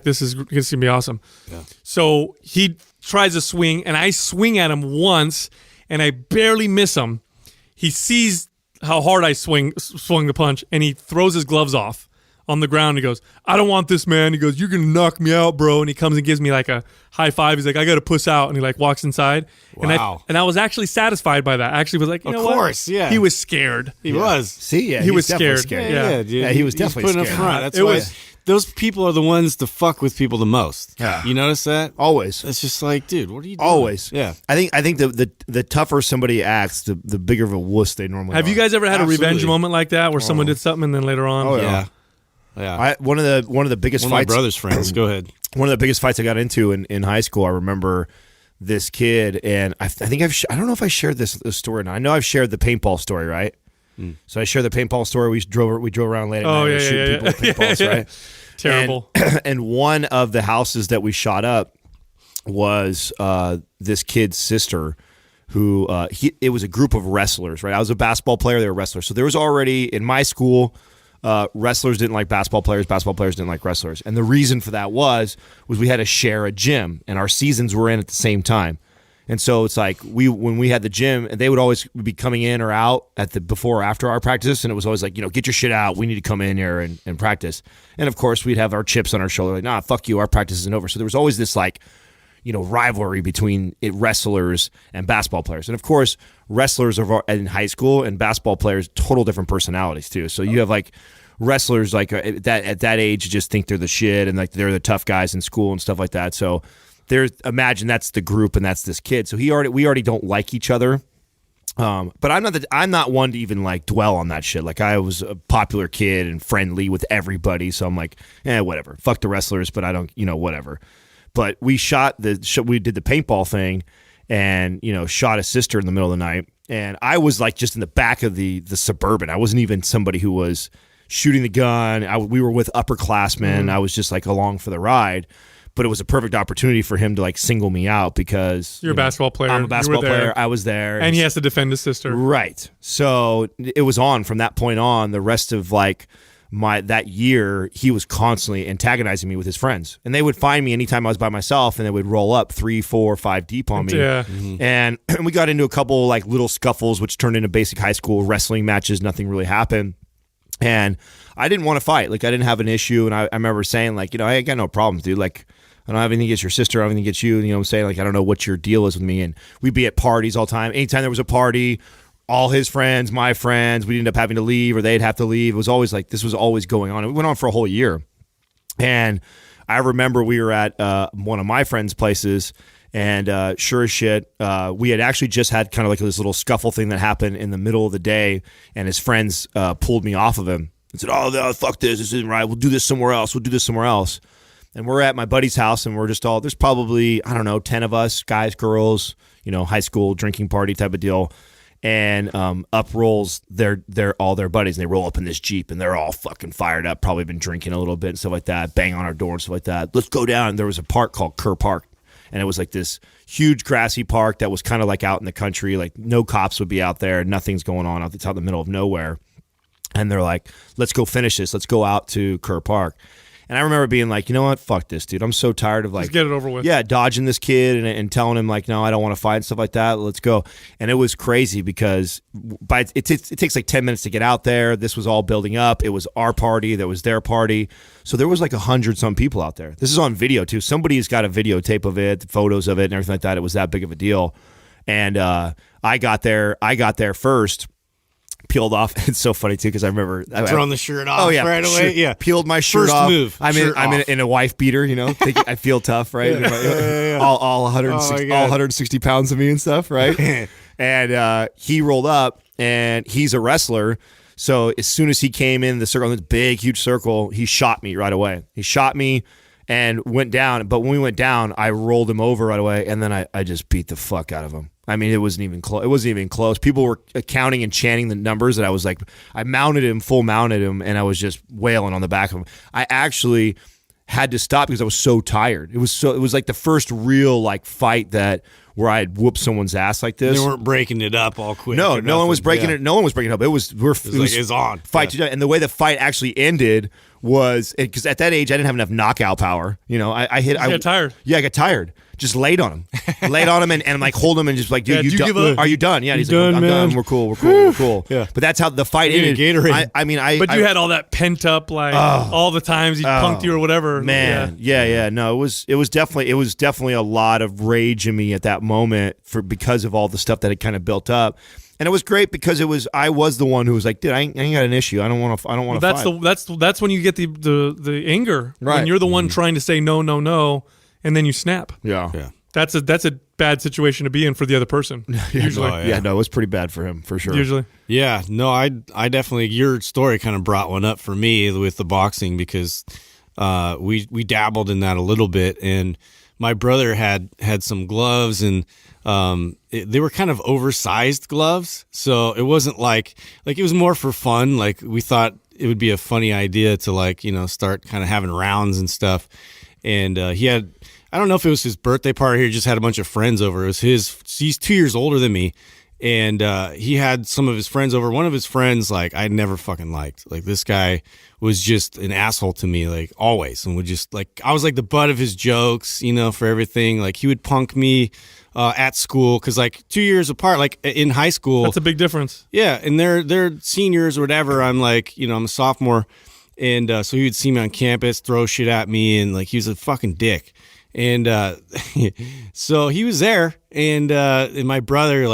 this is gonna be awesome. Yeah. So he tries to swing, and I swing at him once, and I barely miss him. He sees how hard I swung the punch, and he throws his gloves off on the ground. He goes, "I don't want this, man." He goes, "You're gonna knock me out, bro." And he comes and gives me like a high five. He's like, "I gotta puss out," and he like walks inside. Wow. And I was actually satisfied by that. I actually was like, you know what? Of course, yeah. He was scared. He was. See, yeah, He was definitely scared. Yeah, Yeah. dude. Yeah, he was definitely putting scared. up front. That's It why was- those people are the ones to fuck with people the most. Yeah. You notice that? Always. It's just like, dude, what are you doing? Always. Yeah. I think the tougher somebody acts, the bigger of a wuss they normally Have are. you guys ever had a revenge Absolutely. moment like that where someone did something and then later on? Oh, Yeah. Yeah. One of the biggest One of my fights. brother's friends. Go ahead. One of the biggest fights I got into in high school. I remember this kid, and I think I don't know if I shared this story. Now I know I've shared the paintball story, right? So I shared the paintball story. We drove around late at night and shooting people with paintballs, right? Terrible. And one of the houses that we shot up was this kid's sister, who it was a group of wrestlers, right? I was a basketball player; they were wrestlers. So there was already in my school. Wrestlers didn't like basketball players didn't like wrestlers, and the reason for that was we had to share a gym, and our seasons were in at the same time, and so it's like when we had the gym, and they would always be coming in or out at the before or after our practice, and it was always like, get your shit out, we need to come in here and practice, and of course we'd have our chips on our shoulder, like, nah, fuck you, our practice isn't over. So there was always this like, rivalry between wrestlers and basketball players. And of course, wrestlers are in high school and basketball players, total different personalities too. So you have like wrestlers like at that age just think they're the shit and like they're the tough guys in school and stuff like that. So imagine that's the group and that's this kid. So we already don't like each other. But I'm not one to even like dwell on that shit. Like I was a popular kid and friendly with everybody. So I'm like, whatever. Fuck the wrestlers, but I don't, whatever. But we we did the paintball thing and, shot a sister in the middle of the night. And I was like just in the back of the Suburban. I wasn't even somebody who was shooting the gun. We were with upperclassmen. I was just like along for the ride. But it was a perfect opportunity for him to like single me out because You're a basketball player. I'm a You basketball were there. player. I was there. And he has to defend his sister. Right. So it was on from that point on. The rest of like that year, he was constantly antagonizing me with his friends, and they would find me anytime I was by myself, and they would roll up 3, 4, 5 deep on me. Yeah. And we got into a couple like little scuffles, which turned into basic high school wrestling matches. Nothing really happened, and I didn't want to fight. Like I didn't have an issue, and I remember saying like, hey, I got no problems, dude. Like I don't have anything against your sister. I don't have anything against you. You know what I'm saying? Like I don't know what your deal is with me. And we'd be at parties all the time. Anytime there was a party, all his friends, my friends, we'd end up having to leave or they'd have to leave. It was always like this was always going on. It went on for a whole year. And I remember we were at one of my friends' places, and sure as shit, we had actually just had kind of like this little scuffle thing that happened in the middle of the day, and his friends pulled me off of him and said, oh, no, fuck this isn't right. We'll do this somewhere else. We'll do this somewhere else. And we're at my buddy's house, and we're just all, there's probably, I don't know, 10 of us, guys, girls, high school drinking party type of deal. And up rolls all their buddies, and they roll up in this Jeep, and they're all fucking fired up, probably been drinking a little bit and stuff like that, bang on our door and stuff like that. Let's go down. And there was a park called Kerr Park, and it was like this huge grassy park that was kind of like out in the country, like no cops would be out there, nothing's going on. It's out in the middle of nowhere. And they're like, let's go finish this. Let's go out to Kerr Park. And I remember being like, you know what? Fuck this, dude. I'm so tired of like, Just get it over with. Yeah, dodging this kid and telling him like, no, I don't want to fight and stuff like that. Let's go. And it was crazy because it takes like 10 minutes to get out there. This was all building up. It was our party. That was their party. So there was like 100-some people out there. This is on video too. Somebody's got a videotape of it, photos of it, and everything like that. It was that big of a deal. And I got there first. Peeled off. It's so funny too because I remember throwing the shirt off right away. Yeah, peeled my shirt First off. move. I'm in a wife beater. Thinking I feel tough, right? Yeah. All 160 pounds of me and stuff, right? And he rolled up, and he's a wrestler. So as soon as he came in the circle, in this big, huge circle, he shot me right away. He shot me and went down. But when we went down, I rolled him over right away, and then I just beat the fuck out of him. I mean, it wasn't even close. It wasn't even close. People were counting and chanting the numbers, and I was like, I full mounted him, and I was just wailing on the back of him. I actually had to stop because I was so tired. It was like the first real like fight where I had whooped someone's ass like this. They weren't breaking it up all quick. No one was breaking it. No one was breaking it up. It was on fight. Yeah. And the way the fight actually ended was because at that age I didn't have enough knockout power. I got tired. Yeah, I got tired. Just laid on him, and I'm like hold him and just like, dude, you give up? Are you done? Yeah, and he's done, like, I'm man. done. We're cool. Yeah. But that's how the fight ended. Gatorade. But you had all that pent up, like all the times he punked you or whatever. Man, yeah. No, it was definitely a lot of rage in me at that moment because of all the stuff that had kind of built up. And it was great because I was the one who was like, dude, I ain't got an issue. I don't want to fight. That's when you get the anger. Right. When you're the one trying to say no, and then you snap. Yeah. That's a bad situation to be in for the other person. Usually. It was pretty bad for him for sure. Usually. Yeah, no, I definitely, your story kind of brought one up for me with the boxing because we dabbled in that a little bit, and my brother had some gloves, and they were kind of oversized gloves, so it wasn't like it was more for fun. Like we thought it would be a funny idea to start kind of having rounds and stuff, and he had. I don't know if it was his birthday party or he just had a bunch of friends over. It was he's 2 years older than me. And he had some of his friends over. One of his friends, I never fucking liked. Like, this guy was just an asshole to me, always. And would just, I was the butt of his jokes, for everything. He would punk me at school because, 2 years apart, in high school. That's a big difference. Yeah. And they're seniors or whatever. I'm I'm a sophomore. And so he would see me on campus, throw shit at me. And, he was a fucking dick. And so he was there, and my brother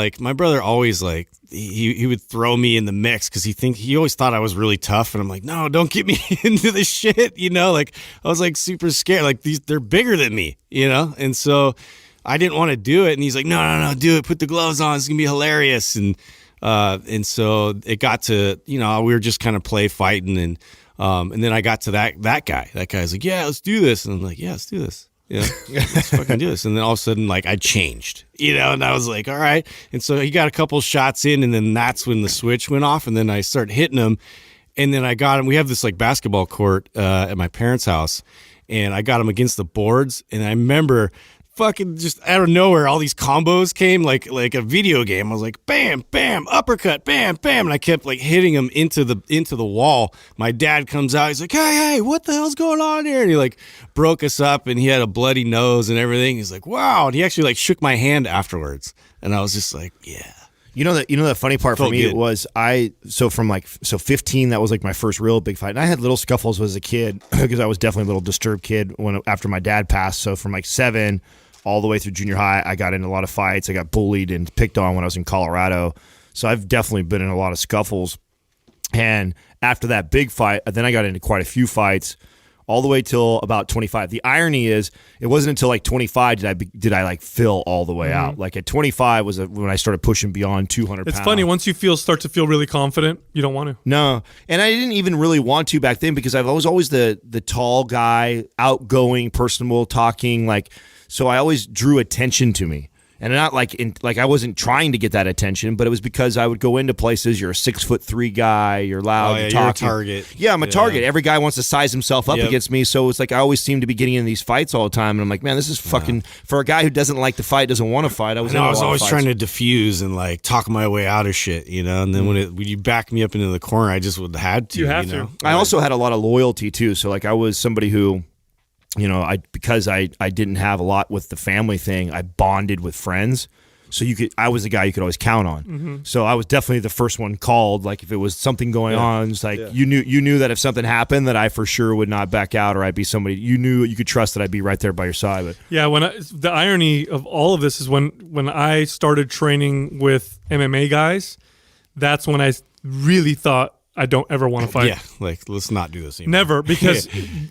always he would throw me in the mix because he always thought I was really tough, and I'm like, no, don't get me into this shit, I was super scared, they're bigger than me, and so I didn't want to do it, and he's like, no, do it, put the gloves on, it's gonna be hilarious, and so it got to we were just kind of play fighting, and then I got to that guy's like, yeah, let's do this, and I'm like, yeah, let's do this. Yeah, let's fucking do this. And then all of a sudden, I changed, and I was like, all right. And so he got a couple shots in, and then that's when the switch went off. And then I started hitting him, and then I got him. We have this basketball court at my parents' house, and I got him against the boards. And I remember fucking just out of nowhere, all these combos came like a video game. I was like, bam, bam, uppercut, bam, bam, and I kept like hitting him into the wall. My dad comes out. He's like, hey, what the hell's going on here? And he like broke us up, and he had a bloody nose and everything. He's like, wow, and he actually like shook my hand afterwards, and I was just like, yeah. You know the funny part for me good. was 15, that was like my first real big fight. And I had little scuffles as a kid because I was definitely a little disturbed kid after my dad passed. So from like 7 all the way through junior high, I got in a lot of fights. I got bullied and picked on when I was in Colorado. So I've definitely been in a lot of scuffles. And after that big fight, then I got into quite a few fights all the way till about 25. The irony is, it wasn't until like 25 did I like fill all the way out. Like at 25 was when I started pushing beyond 200 pounds. It's funny, once you start to feel really confident, you don't want to. No, and I didn't even really want to back then because I was always the tall guy, outgoing, personable, talking, like, so I always drew attention to me. And not like I wasn't trying to get that attention, but it was because I would go into places. You're a 6'3" guy. You're loud. You're talking. a target. Yeah, I'm a target. Every guy wants to size himself up against me. So it's like I always seem to be getting in these fights all the time, and I'm like, man, this is fucking for a guy who doesn't like to fight, doesn't want to fight. I was always trying to diffuse and like talk my way out of shit, you know. And then when you back me up into the corner, I just would had to. You have know? to. I also had a lot of loyalty too. So like I was somebody who, you know, because I didn't have a lot with the family thing, I bonded with friends. So I was the guy you could always count on. Mm-hmm. So I was definitely the first one called. Like if it was something going on, it's like you knew that if something happened, that I for sure would not back out, or I'd be somebody you could trust that I'd be right there by your side. But yeah, the irony of all of this is when I started training with MMA guys, that's when I really thought I don't ever want to fight. Yeah, like let's not do this anymore. Never, because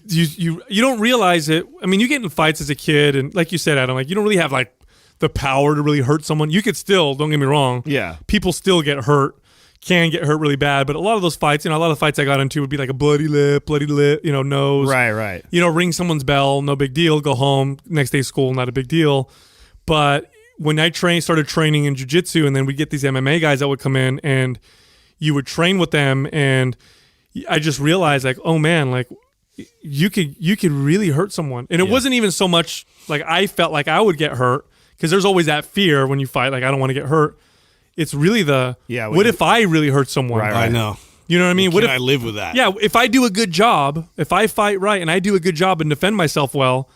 you don't realize it. I mean, you get in fights as a kid, and like you said, Adam, like you don't really have like the power to really hurt someone. You could still, don't get me wrong. Yeah. People still get hurt, can get hurt really bad. But a lot of those fights, a lot of fights I got into would be like a bloody lip, nose. Right. Ring someone's bell, no big deal. Go home, next day school, not a big deal. But when I started training in jiu-jitsu, and then we get these MMA guys that would come in, and you would train with them, and I just realized like, oh man, like you could really hurt someone. And it wasn't even so much like I felt like I would get hurt, because there's always that fear when you fight, like I don't want to get hurt. It's really what if I really hurt someone? Right. I know. You know what I mean? What if I live with that? Yeah, if I do a good job, if I fight right and I do a good job and defend myself well,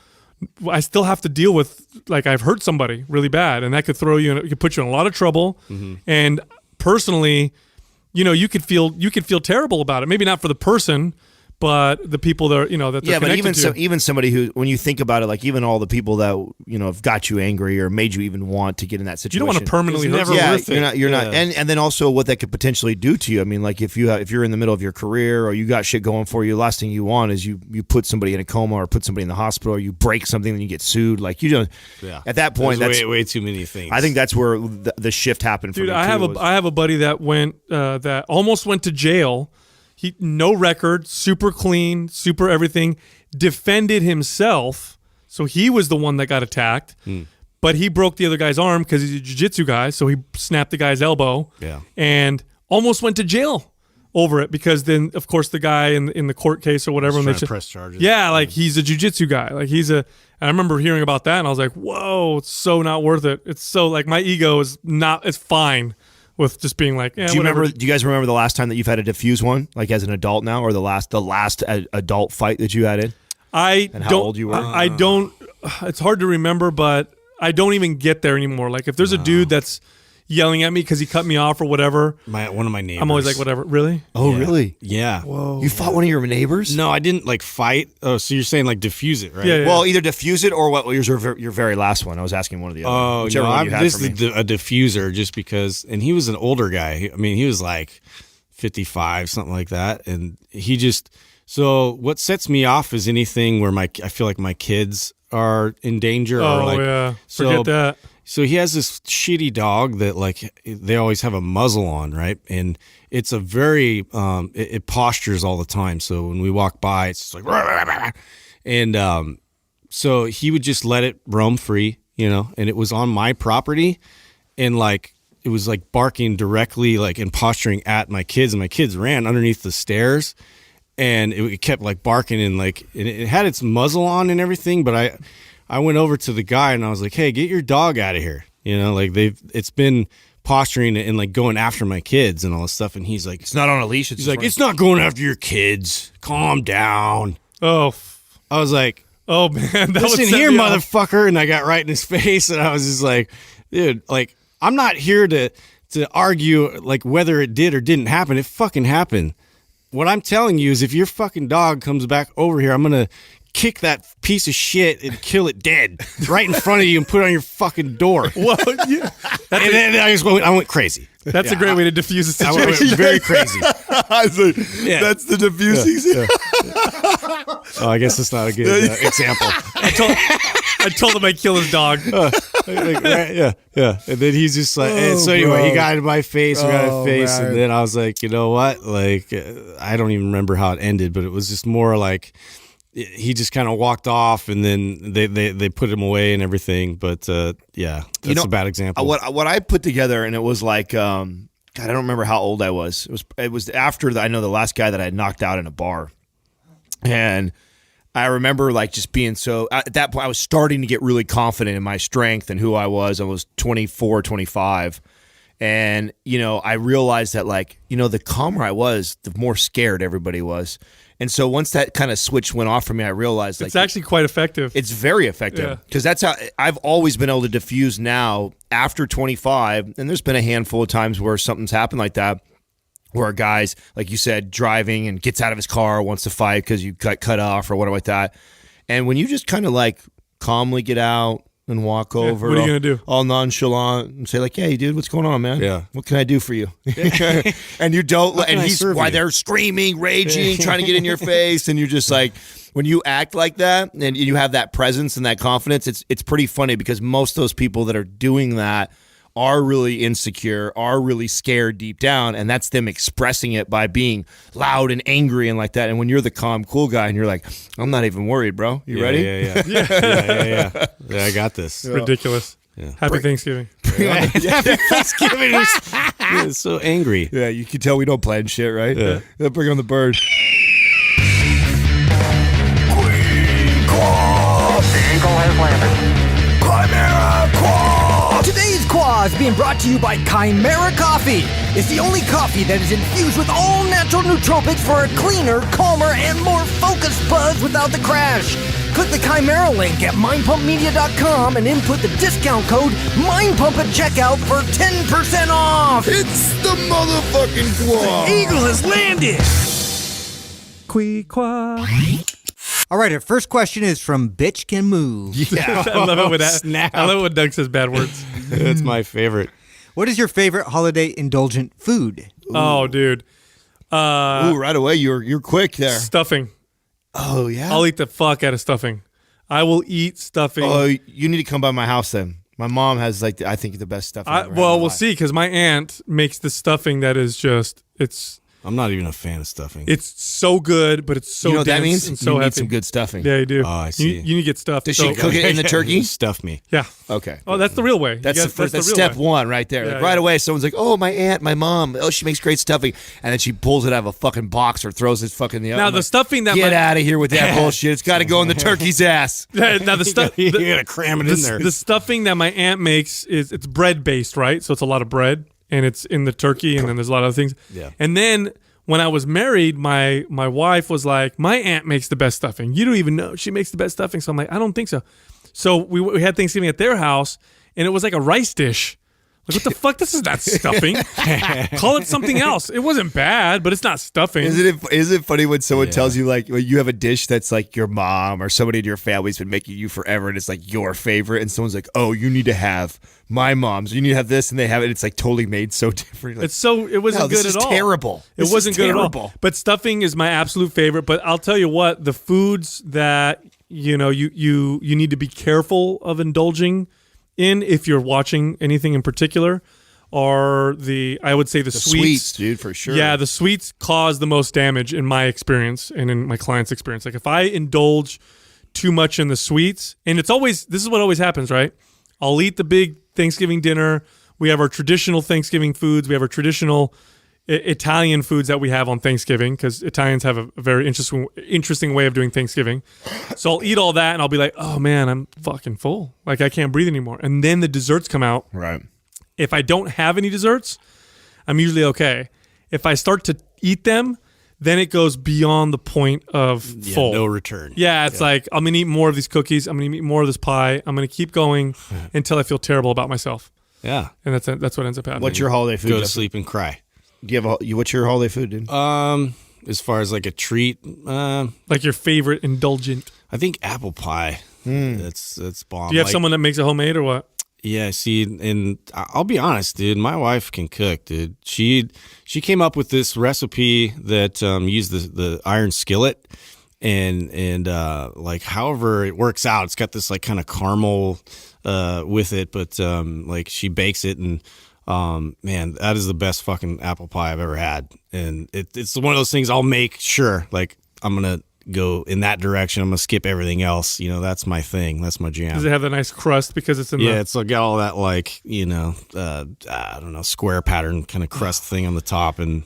I still have to deal with like I've hurt somebody really bad, and that could it could put you in a lot of trouble. Mm-hmm. And personally, you could feel terrible about it. Maybe not for the person, but the people that that they're connected to. Even somebody who, when you think about it, like even all the people that have got you angry or made you even want to get in that situation. You don't want to permanently hurt never someone. worth it. You're not, and then also what that could potentially do to you. I mean, like if you're in the middle of your career or you got shit going for you, the last thing you want is you put somebody in a coma or put somebody in the hospital, or you break something and you get sued. Like at that point, that's way too many things. I think that's where the shift happened for me. Dude, I have a buddy that that almost went to jail. He no record, super clean, super everything, defended himself. So he was the one that got attacked. But he broke the other guy's arm because he's a jiu-jitsu guy, so he snapped the guy's elbow. Yeah. And almost went to jail over it, because then of course the guy in the court case or whatever, trying to press charges. Yeah, like he's a jiu-jitsu guy. Like and I remember hearing about that and I was like, "Whoa, it's so not worth it." It's so like my ego is it's fine with just being like, yeah, do you whatever. do you guys remember the last time that you've had to diffuse one, like as an adult now, or the last adult fight that you had in? And how old you were? I don't. It's hard to remember, but I don't even get there anymore. Like if there's a dude that's yelling at me because he cut me off or whatever, one of my neighbors. I'm always like, whatever. Really? Oh, really? Yeah. Whoa. You fought one of your neighbors? No, I didn't like fight. Oh, so you're saying like diffuse it, right? Yeah. Well, either diffuse it or what was your very last one? I was asking one of the other. Oh, whichever one you had this for me. is a diffuser just because, and he was an older guy. I mean, he was like 55, something like that. And so what sets me off is anything where I feel like my kids are in danger. Oh, or like, yeah. Forget that. So he has this shitty dog that like they always have a muzzle on, right? And it's a very it postures all the time. So when we walk by, it's just like rah, rah, rah. And so he would just let it roam free, and it was on my property, and like it was like barking directly like and posturing at my kids, and my kids ran underneath the stairs, and it kept like barking and like it had its muzzle on and everything, but I went over to the guy and I was like, hey, get your dog out of here. You know, like it's been posturing and like going after my kids and all this stuff. And he's like, It's not on a leash. he's like, it's not going after your kids. Calm down. Oh, I was like, oh man, that listen would set here, me off. motherfucker. And I got right in his face and I was just like, dude, like, I'm not here to argue like whether it did or didn't happen. It fucking happened. What I'm telling you is if your fucking dog comes back over here, I'm going to kick that piece of shit and kill it dead right in front of you and put it on your fucking door. Well, yeah, And then I went crazy. that's a great way to diffuse the I situation. went very crazy. Yeah. That's the diffusing. Oh, I guess that's not a good example. I told him I'd kill his dog. Yeah. And then he's just like, and so anyway, he got in my face, man. and then I was like, you know what? Like, I don't even remember how it ended, but it was just more like he just kind of walked off, and then they put him away and everything. But yeah, that's a bad example. What I put together, and it was like, God, I don't remember how old I was. It was after I know the last guy that I had knocked out in a bar, and I remember like just being so at that point I was starting to get really confident in my strength and who I was. I was 24, 25. And, I realized that like, the calmer I was, the more scared everybody was. And so once that kind of switch went off for me, I realized like It's actually quite effective. it's very effective because that's how I've always been able to diffuse now after 25. And there's been a handful of times where something's happened like that, where a guy's, like you said, driving and gets out of his car, wants to fight because you got cut off or whatever like that. And when you just kind of like calmly get out and walk over, what are you going to do? all nonchalant, and say like, "Hey, dude, what's going on, man? Yeah. What can I do for you?" And you don't, can and I he's serve why you? they're screaming, raging, trying to get in your face, and you're just like, when you act like that and you have that presence and that confidence, it's pretty funny because most of those people that are doing that are really insecure, are really scared deep down, and that's them expressing it by being loud and angry and like that. And when you're the calm, cool guy, and you're like, "I'm not even worried, bro. You ready?" Yeah. Yeah, I got this. Ridiculous. Yeah. Happy Thanksgiving. Happy Thanksgiving. It's so angry. Yeah, you can tell we don't plan shit, right? Yeah. Bring on the bird. Today's Quah is being brought to you by Chimera Coffee. It's the only coffee that is infused with all natural nootropics for a cleaner, calmer, and more focused buzz without the crash. Click the Chimera link at mindpumpmedia.com and input the discount code MINDPUMP at checkout for 10% off. It's the motherfucking Quah. Eagle has landed. Quee-qua. All right, our first question is from Bitch Can Move. Yeah. I love it when Snap. I love it when Doug says bad words. That's my favorite. What is your favorite holiday indulgent food? Oh, dude. Ooh, right away, you're quick there. Stuffing. Oh yeah. I'll eat the fuck out of stuffing. I will eat stuffing. Oh, you need to come by my house then. My mom has like I think the best stuff. We'll see, because my aunt makes the stuffing that is just I'm not even a fan of stuffing. it's so good, but it's so You know what that dense means? and so you need heavy. some good stuffing. Yeah, you do. Oh, I see. You need to get stuffed. Does she cook it in the turkey? Stuff me. Yeah. Okay. Oh, that's the real way. That's You the got- first. That's real step way. one right there. Yeah, Like right yeah. away, someone's like, "Oh, my aunt, my mom. Oh, she makes great stuffing," and then she pulls it out of a fucking box or throws it fucking in the oven. Now I'm the like, stuffing that get out of here with that bullshit. It's got to go in the turkey's ass. now the stuff You gotta cram it in there. the stuffing that my aunt makes it's bread based, right? So it's a lot of bread and it's in the turkey, and then there's a lot of other things. Yeah. And then when I was married, my wife was like, "My aunt makes the best stuffing. You don't even know she makes the best stuffing." So I'm like, "I don't think so." So we had Thanksgiving at their house, and it was like a rice dish. Like, what the fuck? This is not stuffing. Call it something else. It wasn't bad, but it's not stuffing. Is it funny when someone tells you like when you have a dish that's like your mom or somebody in your family's been making you forever and it's like your favorite, and someone's like, "Oh, you need to have my mom's. You need to have this," and they have it. It's like totally made so different. Like, It wasn't no, good this is at all. terrible. It This wasn't is good at terrible. all. But stuffing is my absolute favorite. But I'll tell you what, the foods that you need to be careful of indulging in if you're watching anything in particular are I would say the sweets, dude, for sure. Yeah, the sweets cause the most damage in my experience and in my client's experience. Like if I indulge too much in the sweets, and this is what always happens, right? I'll eat the big Thanksgiving dinner. We have our traditional Thanksgiving foods. We have our traditional Italian foods that we have on Thanksgiving, because Italians have a very interesting way of doing Thanksgiving. So I'll eat all that and I'll be like, oh man, I'm fucking full. Like I can't breathe anymore. And then the desserts come out. Right. If I don't have any desserts, I'm usually okay. If I start to eat them, then it goes beyond the point of full. No return. Yeah, it's like, I'm going to eat more of these cookies. I'm going to eat more of this pie. I'm going to keep going until I feel terrible about myself. Yeah. And that's what ends up happening. What's your holiday food? Go to Jeff? sleep and cry. Do you have what's your holiday food, dude? As far as like a treat, like your favorite indulgent? I think apple pie. That's bomb. Do you have someone that makes it homemade or what? Yeah, see, and I'll be honest, dude. My wife can cook, dude. She came up with this recipe that used the iron skillet, and like however it works out, it's got this like kind of caramel with it, but like she bakes it, and man, that is the best fucking apple pie I've ever had. And it's one of those things I'll make sure, like I'm gonna go in that direction. I'm gonna skip everything else. That's my thing. That's my jam. Does it have the nice crust because it's in it's got all that like I don't know, square pattern kind of crust thing on the top and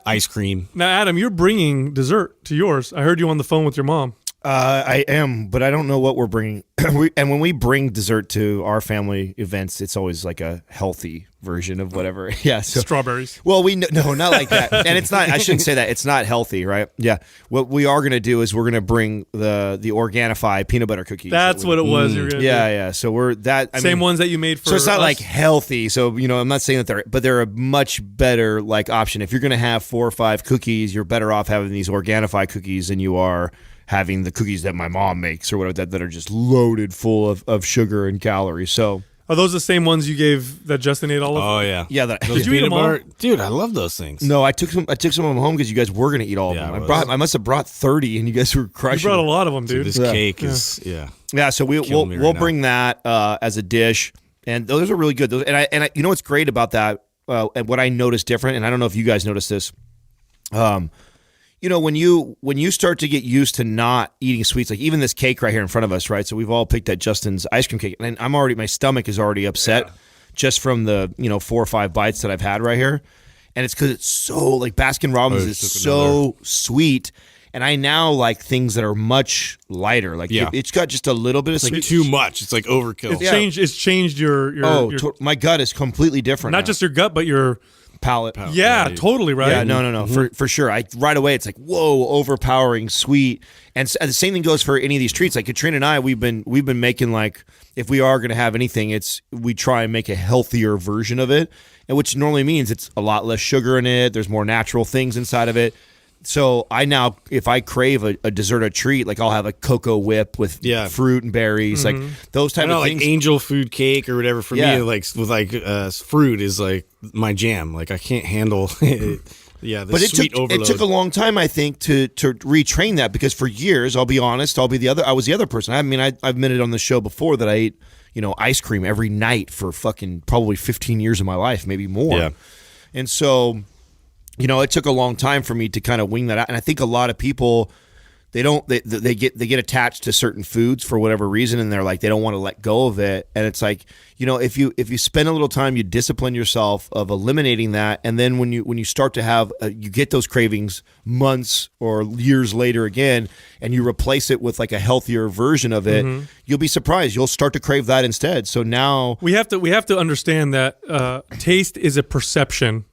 ice cream. Now, Adam, you're bringing dessert to yours. I heard you on the phone with your mom. I am, but I don't know what we're bringing. And when we bring dessert to our family events, it's always like a healthy version of whatever. Yeah, so, strawberries. Well, no, not like that. And it's not. I shouldn't say that. It's not healthy, right? Yeah. What we are going to do is we're going to bring the Organifi peanut butter cookies. That's what it was. You were gonna do. Yeah. So we're that same ones that you made for. So it's not us. like healthy. So I'm not saying that they're a much better like option. If you're going to have 4 or 5 cookies, you're better off having these Organifi cookies than you are having the cookies that my mom makes or whatever that are just loaded full of sugar and calories. So are those the same ones you gave that Justin ate all of? Oh yeah, yeah. Did you eat them all? Dude, I love those things. No, I took some of them home because you guys were going to eat all of them. I must have brought 30, and you guys were crushing. You brought a lot of them, dude. This cake is yeah. So we'll bring that as a dish, and those are really good. And I you know what's great about that, and what I noticed different, and I don't know if you guys noticed this. When you start to get used to not eating sweets, like even this cake right here in front of us, right? So we've all picked at Justin's ice cream cake, and my stomach is already upset just from the 4 or 5 bites that I've had right here, and it's because it's so like Baskin Robbins is so sweet, and I now like things that are much lighter. Like it's got just a little bit of sweet. Like too much. It's like overkill. It's changed your my gut is completely different. Not now. just your gut, but your palate. Yeah, totally right. Yeah, no, for sure. Right away, it's like whoa, overpowering sweet, and the same thing goes for any of these treats. Like Katrina and I, we've been making like if we are going to have anything, we try and make a healthier version of it, and which normally means it's a lot less sugar in it. There's more natural things inside of it. So I now, if I crave a dessert or treat, like I'll have a cocoa whip with fruit and berries, like those type of things. Like angel food cake or whatever. For me, like with like fruit is like my jam. Like I can't handle it. Yeah, the sweet overload. It took a long time, I think, to retrain that because for years, I'll be honest, I was the other person. I mean, I've admitted on the show before that I ate ice cream every night for fucking probably 15 years of my life, maybe more. Yeah, and so. It took a long time for me to kind of wing that out, and I think a lot of people they get attached to certain foods for whatever reason, and they're like they don't want to let go of it. And it's like if you spend a little time, you discipline yourself of eliminating that, and then when you start to have you get those cravings months or years later again, and you replace it with like a healthier version of it, you'll be surprised. You'll start to crave that instead. So now we have to understand that taste is a perception.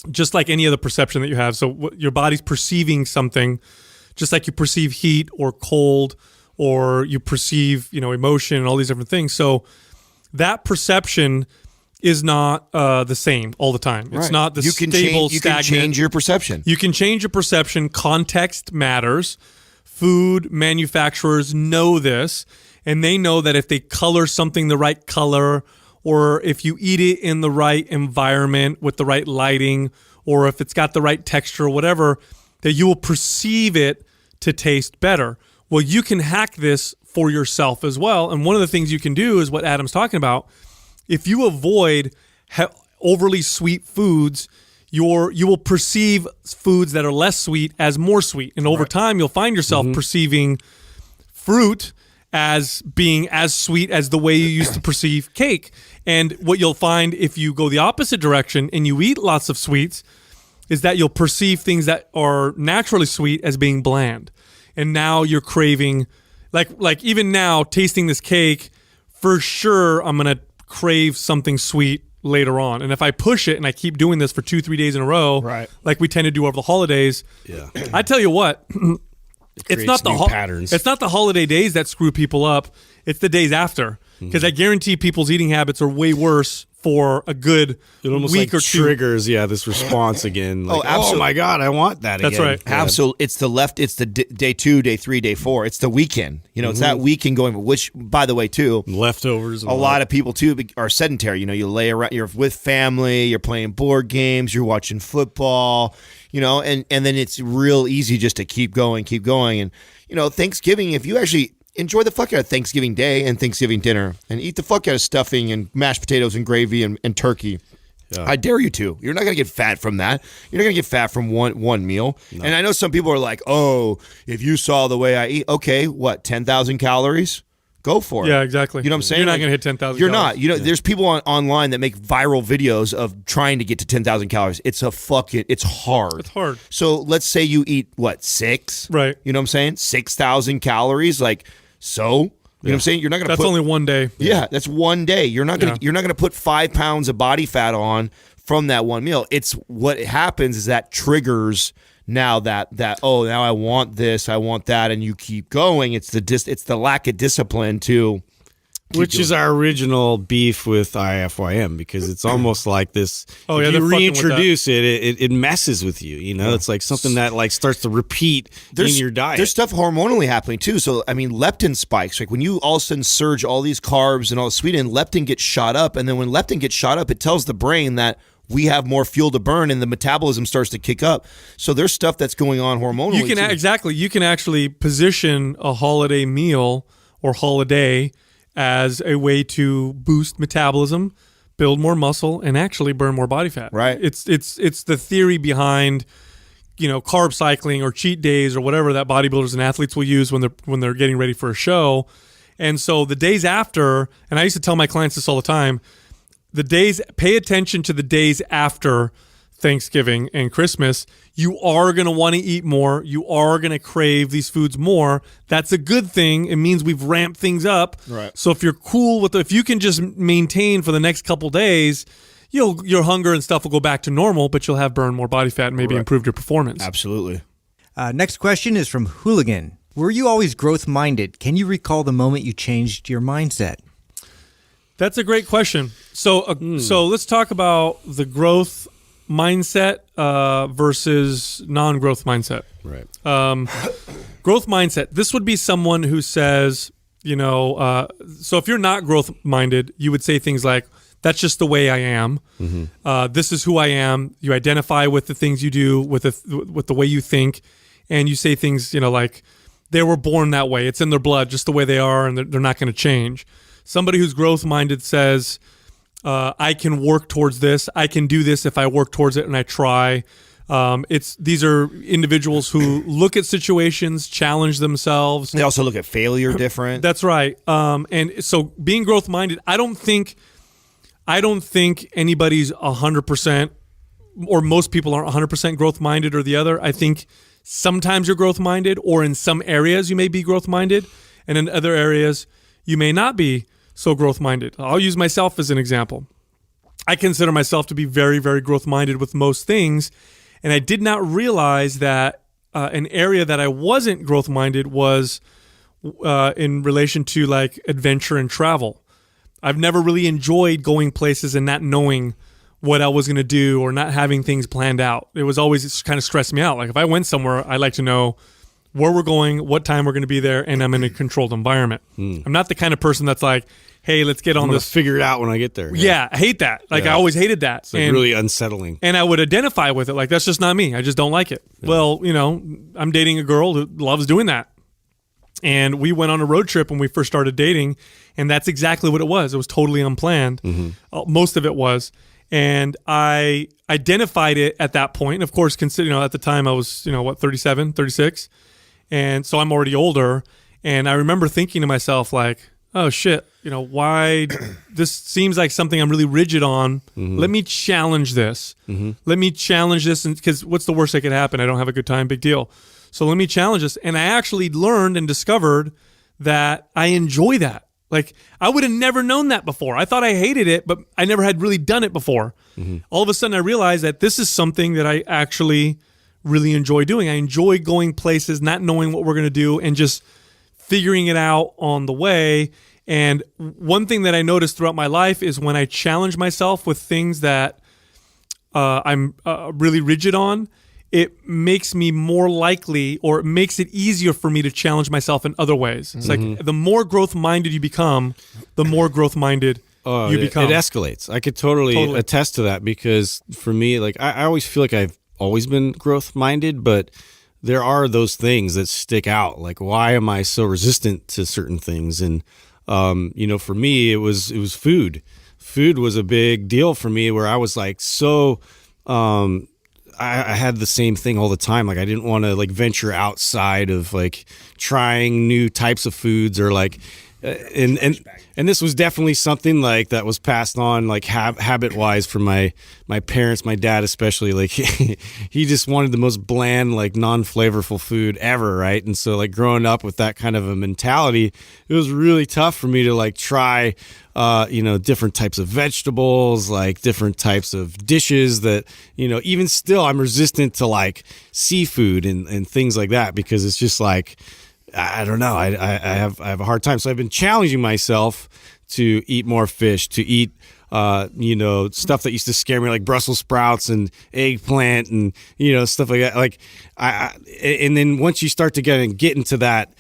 Just like any other perception that you have. So your body's perceiving something, just like you perceive heat or cold, or you perceive, emotion and all these different things. So that perception is not the same all the time. It's not the stable, stagnant. You can change your perception. You can change your perception. Context matters. Food manufacturers know this, and they know that if they color something the right color, or if you eat it in the right environment with the right lighting, or if it's got the right texture or whatever, that you will perceive it to taste better. Well, you can hack this for yourself as well. And one of the things you can do is what Adam's talking about. If you avoid overly sweet foods, you will perceive foods that are less sweet as more sweet. And over time, you'll find yourself perceiving fruit as being as sweet as the way you used to perceive cake. And what you'll find if you go the opposite direction and you eat lots of sweets, is that you'll perceive things that are naturally sweet as being bland. And now you're craving, like even now, tasting this cake, for sure I'm going to crave something sweet later on. And if I push it and I keep doing this for 2-3 days in a row, right, like we tend to do over the holidays, I tell you what, it's not the patterns. It's not the holiday days that screw people up. It's the days after, because I guarantee people's eating habits are way worse for a good It almost week like or two. triggers, this response again. Like, absolutely. Oh my God, I want that again. That's right. Yeah. Absolutely. It's the day 2, day 3, day 4. It's the weekend. It's that weekend going, which, by the way, too, Leftovers. a lot of people, too, are sedentary. You lay around, you're with family, you're playing board games, you're watching football, and then it's real easy just to keep going. And, Thanksgiving, if you actually enjoy the fuck out of Thanksgiving Day and Thanksgiving dinner and eat the fuck out of stuffing and mashed potatoes and gravy and turkey. Yeah. I dare you to. You're not going to get fat from that. You're not going to get fat from one meal. No. And I know some people are like, oh, if you saw the way I eat, okay, what, 10,000 calories? Go for it. Yeah, exactly. You know what I'm saying? You're not going to hit 10,000 You're calories. not. There's people online that make viral videos of trying to get to 10,000 calories. It's hard. It's hard. So let's say you eat, 6? Right. You know what I'm saying? 6,000 calories. So, you know what I'm saying? You're not going to That's only one day. Yeah, that's one day. You're not going to put 5 pounds of body fat on from that one meal. It's what happens is that triggers now that now I want this, I want that, and you keep going. It's the lack of discipline to which is our original beef with IFYM, because it's almost like this. Oh, if yeah, you reintroduce it messes with you. It's like something that starts to repeat in your diet. There's stuff hormonally happening too. So leptin spikes. Like when you all of a sudden surge all these carbs and all the sweet, and leptin gets shot up, and then when leptin gets shot up, it tells the brain that we have more fuel to burn, and the metabolism starts to kick up. So there's stuff that's going on hormonally. You can actually position a holiday meal or holiday as a way to boost metabolism, build more muscle, and actually burn more body fat. Right. It's the theory behind carb cycling or cheat days or whatever that bodybuilders and athletes will use when they're getting ready for a show. And so the days after, and I used to tell my clients this all the time, pay attention to the days after Thanksgiving and Christmas. You are going to want to eat more. You are going to crave these foods more. That's a good thing. It means we've ramped things up. Right. So if you're cool with if you can just maintain for the next couple days, your hunger and stuff will go back to normal, but you'll have burned more body fat and maybe improved your performance. Absolutely. Next question is from Hooligan. Were you always growth-minded? Can you recall the moment you changed your mindset? That's a great question. So let's talk about the growth mindset versus non-growth mindset. Right. Growth mindset. This would be someone who says, so if you're not growth minded, you would say things like, that's just the way I am. Mm-hmm. This is who I am. You identify with the things you do, with the way you think, and you say things, like they were born that way. It's in their blood, just the way they are, and they're not going to change. Somebody who's growth minded says, I can work towards this. I can do this if I work towards it and I try. These are individuals who look at situations, challenge themselves. They also look at failure different. That's right. And so being growth minded, I don't think anybody's 100%, or most people aren't 100% growth minded or the other. I think sometimes you're growth minded, or in some areas you may be growth minded, and in other areas you may not be so growth-minded. I'll use myself as an example. I consider myself to be very, very growth-minded with most things, and I did not realize that an area that I wasn't growth-minded was in relation to like adventure and travel. I've never really enjoyed going places and not knowing what I was going to do or not having things planned out. It was always kind of stressed me out. Like if I went somewhere, I like to know where we're going, what time we're going to be there, and I'm in a controlled environment. I'm not the kind of person that's like, hey, let's get on this. Figure it out when I get there. Yeah, I hate that. Like I always hated that. It's like really unsettling. And I would identify with it. Like that's just not me. I just don't like it. Yeah. Well, I'm dating a girl who loves doing that. And we went on a road trip when we first started dating, and that's exactly what it was. It was totally unplanned. Mm-hmm. Most of it was. And I identified it at that point. And of course, consider, at the time I was, 37, 36. And so I'm already older. And I remember thinking to myself, like, oh shit, why this seems like something I'm really rigid on. Let me challenge this. Let me challenge this, because what's the worst that could happen? I don't have a good time, big deal. So let me challenge this. And I actually learned and discovered that I enjoy that. Like, I would have never known that before. I thought I hated it, but I never had really done it before. All of a sudden I realized that this is something that I actually really enjoy doing. I enjoy going places, not knowing what we're going to do, and just figuring it out on the way. And one thing that I noticed throughout my life is when I challenge myself with things that I'm really rigid on, it makes me more likely, or it makes it easier for me to challenge myself in other ways. It's like the more growth-minded you become, the more growth-minded you become. It escalates. I could totally attest to that, because for me, like, I always feel like I've always been growth-minded, but there are those things that stick out. Like, why am I so resistant to certain things? And for me, it was food. Food was a big deal for me, where I was like so. I had the same thing all the time. Like, I didn't want to like venture outside of like trying new types of foods, or like, and this was definitely something like that was passed on like habit wise from my parents, my dad especially. Like he just wanted the most bland, like non-flavorful food ever, right? And so like growing up with that kind of a mentality, it was really tough for me to like try different types of vegetables, like different types of dishes that, even still I'm resistant to like seafood and things like that, because it's just like, I don't know. I have a hard time. So I've been challenging myself to eat more fish, to eat, stuff that used to scare me, like Brussels sprouts and eggplant and, stuff like that. Like and then once you start to get into that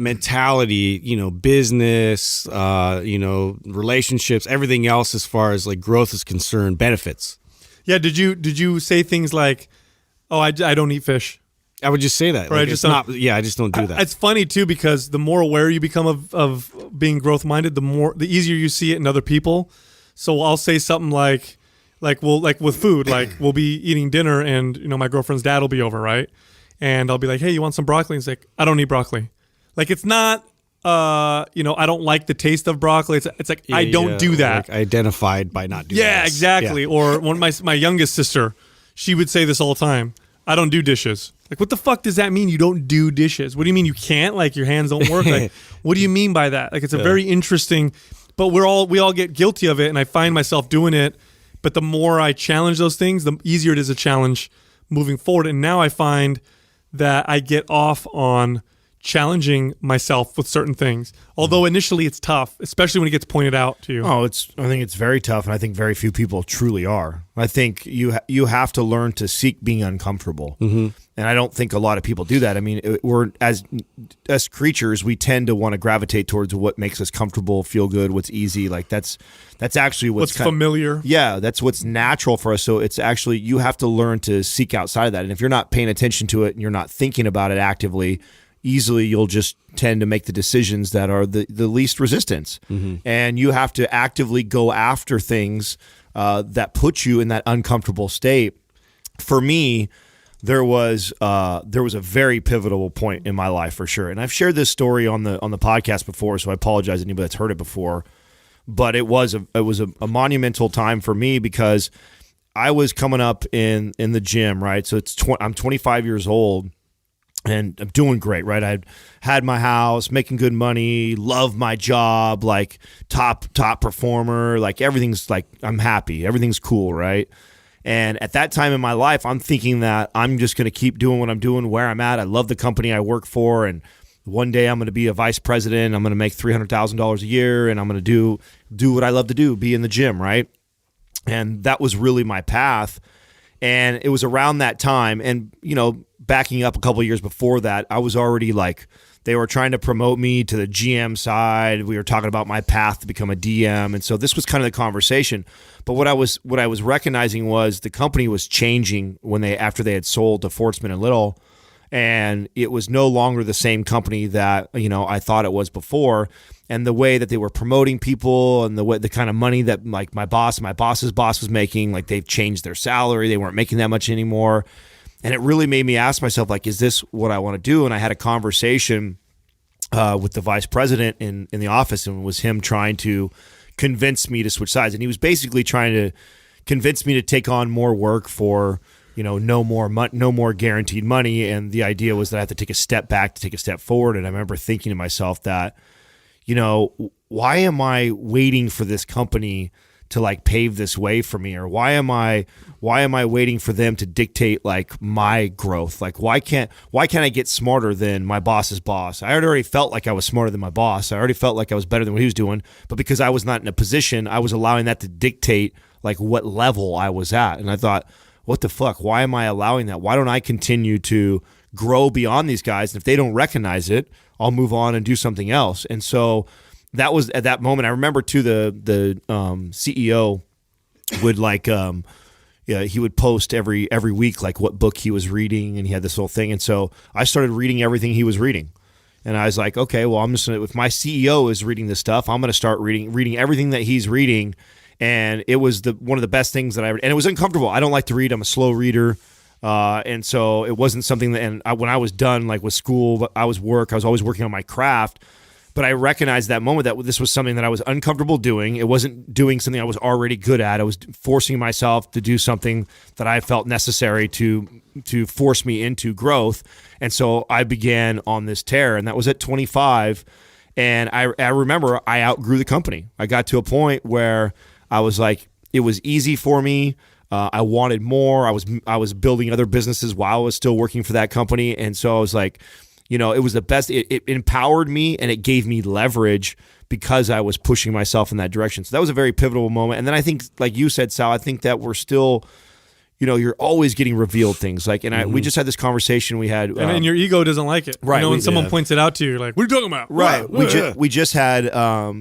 mentality, business, relationships, everything else as far as like growth is concerned, benefits. Yeah. Did you say things like, oh, I don't eat fish? I would just say that. Like, I just don't do that. It's funny too, because the more aware you become of being growth minded, the easier you see it in other people. So I'll say something like with food, like we'll be eating dinner and my girlfriend's dad will be over, right? And I'll be like, hey, you want some broccoli? And he's like, I don't eat broccoli. Like, it's not I don't like the taste of broccoli. It's like, I don't do that. Like identified by not doing that. Yeah, exactly. Yeah. Or one of my youngest sister, she would say this all the time. I don't do dishes. Like, what the fuck does that mean? You don't do dishes? What do you mean you can't? Like, your hands don't work? Like, what do you mean by that? Like, it's a very interesting, but we all get guilty of it, and I find myself doing it. But the more I challenge those things, the easier it is to challenge moving forward. And now I find that I get off on challenging myself with certain things. Although initially it's tough, especially when it gets pointed out to you. I think it's very tough, and I think very few people truly are. I think you have to learn to seek being uncomfortable. And I don't think a lot of people do that. I mean, we're as creatures, we tend to want to gravitate towards what makes us comfortable, feel good, what's easy. Like that's actually what's familiar. Yeah, that's what's natural for us. So it's actually, you have to learn to seek outside of that. And if you're not paying attention to it and you're not thinking about it actively, easily you'll just tend to make the decisions that are the least resistance. And you have to actively go after things that put you in that uncomfortable state. For me, there was a very pivotal point in my life for sure. And I've shared this story on the podcast before, so I apologize to anybody that's heard it before. But it was a monumental time for me, because I was coming up in the gym, right? So I'm 25 years old. And I'm doing great, right? I had my house, making good money, love my job, like top performer, like everything's like, I'm happy, everything's cool, right? And at that time in my life, I'm thinking that I'm just going to keep doing what I'm doing where I'm at. I love the company I work for, and one day I'm going to be a vice president. I'm going to make $300,000 a year, and I'm going to do what I love to do, be in the gym, right? And that was really my path. And it was around that time, and backing up a couple of years before that, I was already like, they were trying to promote me to the GM side. We were talking about my path to become a DM, and so this was kind of the conversation. But what I was recognizing was the company was changing after they had sold to Fortsman and Little, and it was no longer the same company that I thought it was before. And the way that they were promoting people, and the kind of money that like my boss's boss was making, like they've changed their salary. They weren't making that much anymore. And it really made me ask myself, like, is this what I want to do? And I had a conversation with the vice president in the office, and it was him trying to convince me to switch sides. And he was basically trying to convince me to take on more work for, no more guaranteed money. And the idea was that I had to take a step back to take a step forward. And I remember thinking to myself that, why am I waiting for this company to like pave this way for me? Or why am I waiting for them to dictate like my growth? Like, why can't I get smarter than my boss's boss? I already felt like I was smarter than my boss. I already felt like I was better than what he was doing, but because I was not in a position, I was allowing that to dictate like what level I was at. And I thought, what the fuck? Why am I allowing that? Why don't I continue to grow beyond these guys? And if they don't recognize it, I'll move on and do something else. And so that was at that moment. I remember too, the CEO would like, he would post every week like what book he was reading, and he had this whole thing. And so I started reading everything he was reading, and I was like, okay, well, I'm just gonna, if my CEO is reading this stuff, I'm gonna start reading everything that he's reading. And it was one of the best things that I read, and it was uncomfortable. I don't like to read. I'm a slow reader. And so it wasn't something that, and when I was done, like with school, I was always working on my craft. But I recognized that moment that this was something that I was uncomfortable doing. It wasn't doing something I was already good at. I was forcing myself to do something that I felt necessary to force me into growth. And so I began on this tear, and that was at 25. And I remember I outgrew the company. I got to a point where I was like, it was easy for me. I wanted more. I was building other businesses while I was still working for that company. And so I was like, it was the best. It empowered me, and it gave me leverage because I was pushing myself in that direction. So that was a very pivotal moment. And then I think, like you said, Sal, I think that we're still, you're always getting revealed things. Like, and we just had this conversation we had. And your ego doesn't like it. Right. When someone points it out to you, you're like, what are you talking about? Right. We just had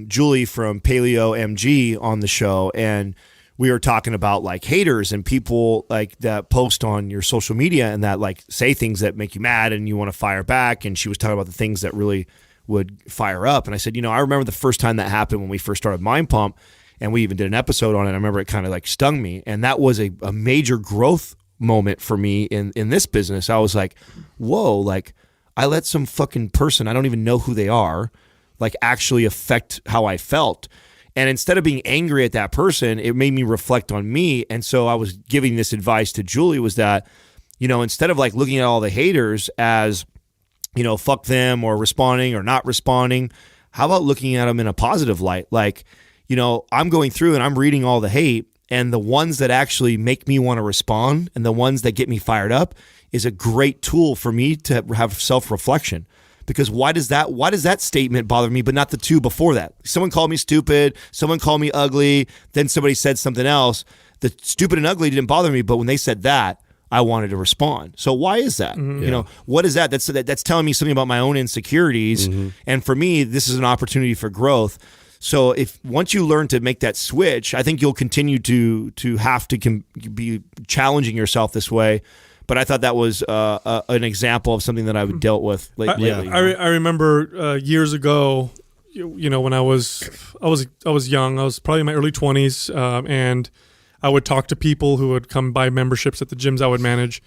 Julie from Paleo MG on the show, and we were talking about like haters and people like that post on your social media and that like say things that make you mad and you want to fire back. And she was talking about the things that really would fire up. And I said, I remember the first time that happened when we first started Mind Pump, and we even did an episode on it. I remember it kind of like stung me. And that was a major growth moment for me in this business. I was like, whoa, like I let some fucking person, I don't even know who they are, like actually affect how I felt. And instead of being angry at that person, it made me reflect on me. And so I was giving this advice to Julie, was that, instead of like looking at all the haters as, fuck them or responding or not responding, how about looking at them in a positive light? Like, I'm going through and I'm reading all the hate, and the ones that actually make me want to respond and the ones that get me fired up is a great tool for me to have self-reflection. Because why does that statement bother me, but not the two before that? Someone called me stupid, someone called me ugly, then somebody said something else. The stupid and ugly didn't bother me, but when they said that, I wanted to respond. So why is that? Mm-hmm. What is that? That's telling me something about my own insecurities. Mm-hmm. And for me, this is an opportunity for growth. So if once you learn to make that switch, I think you'll continue to have to be challenging yourself this way. But I thought that was an example of something that I've dealt with lately. I remember years ago, when I was young. I was probably in my early 20s, and I would talk to people who would come buy memberships at the gyms I would manage.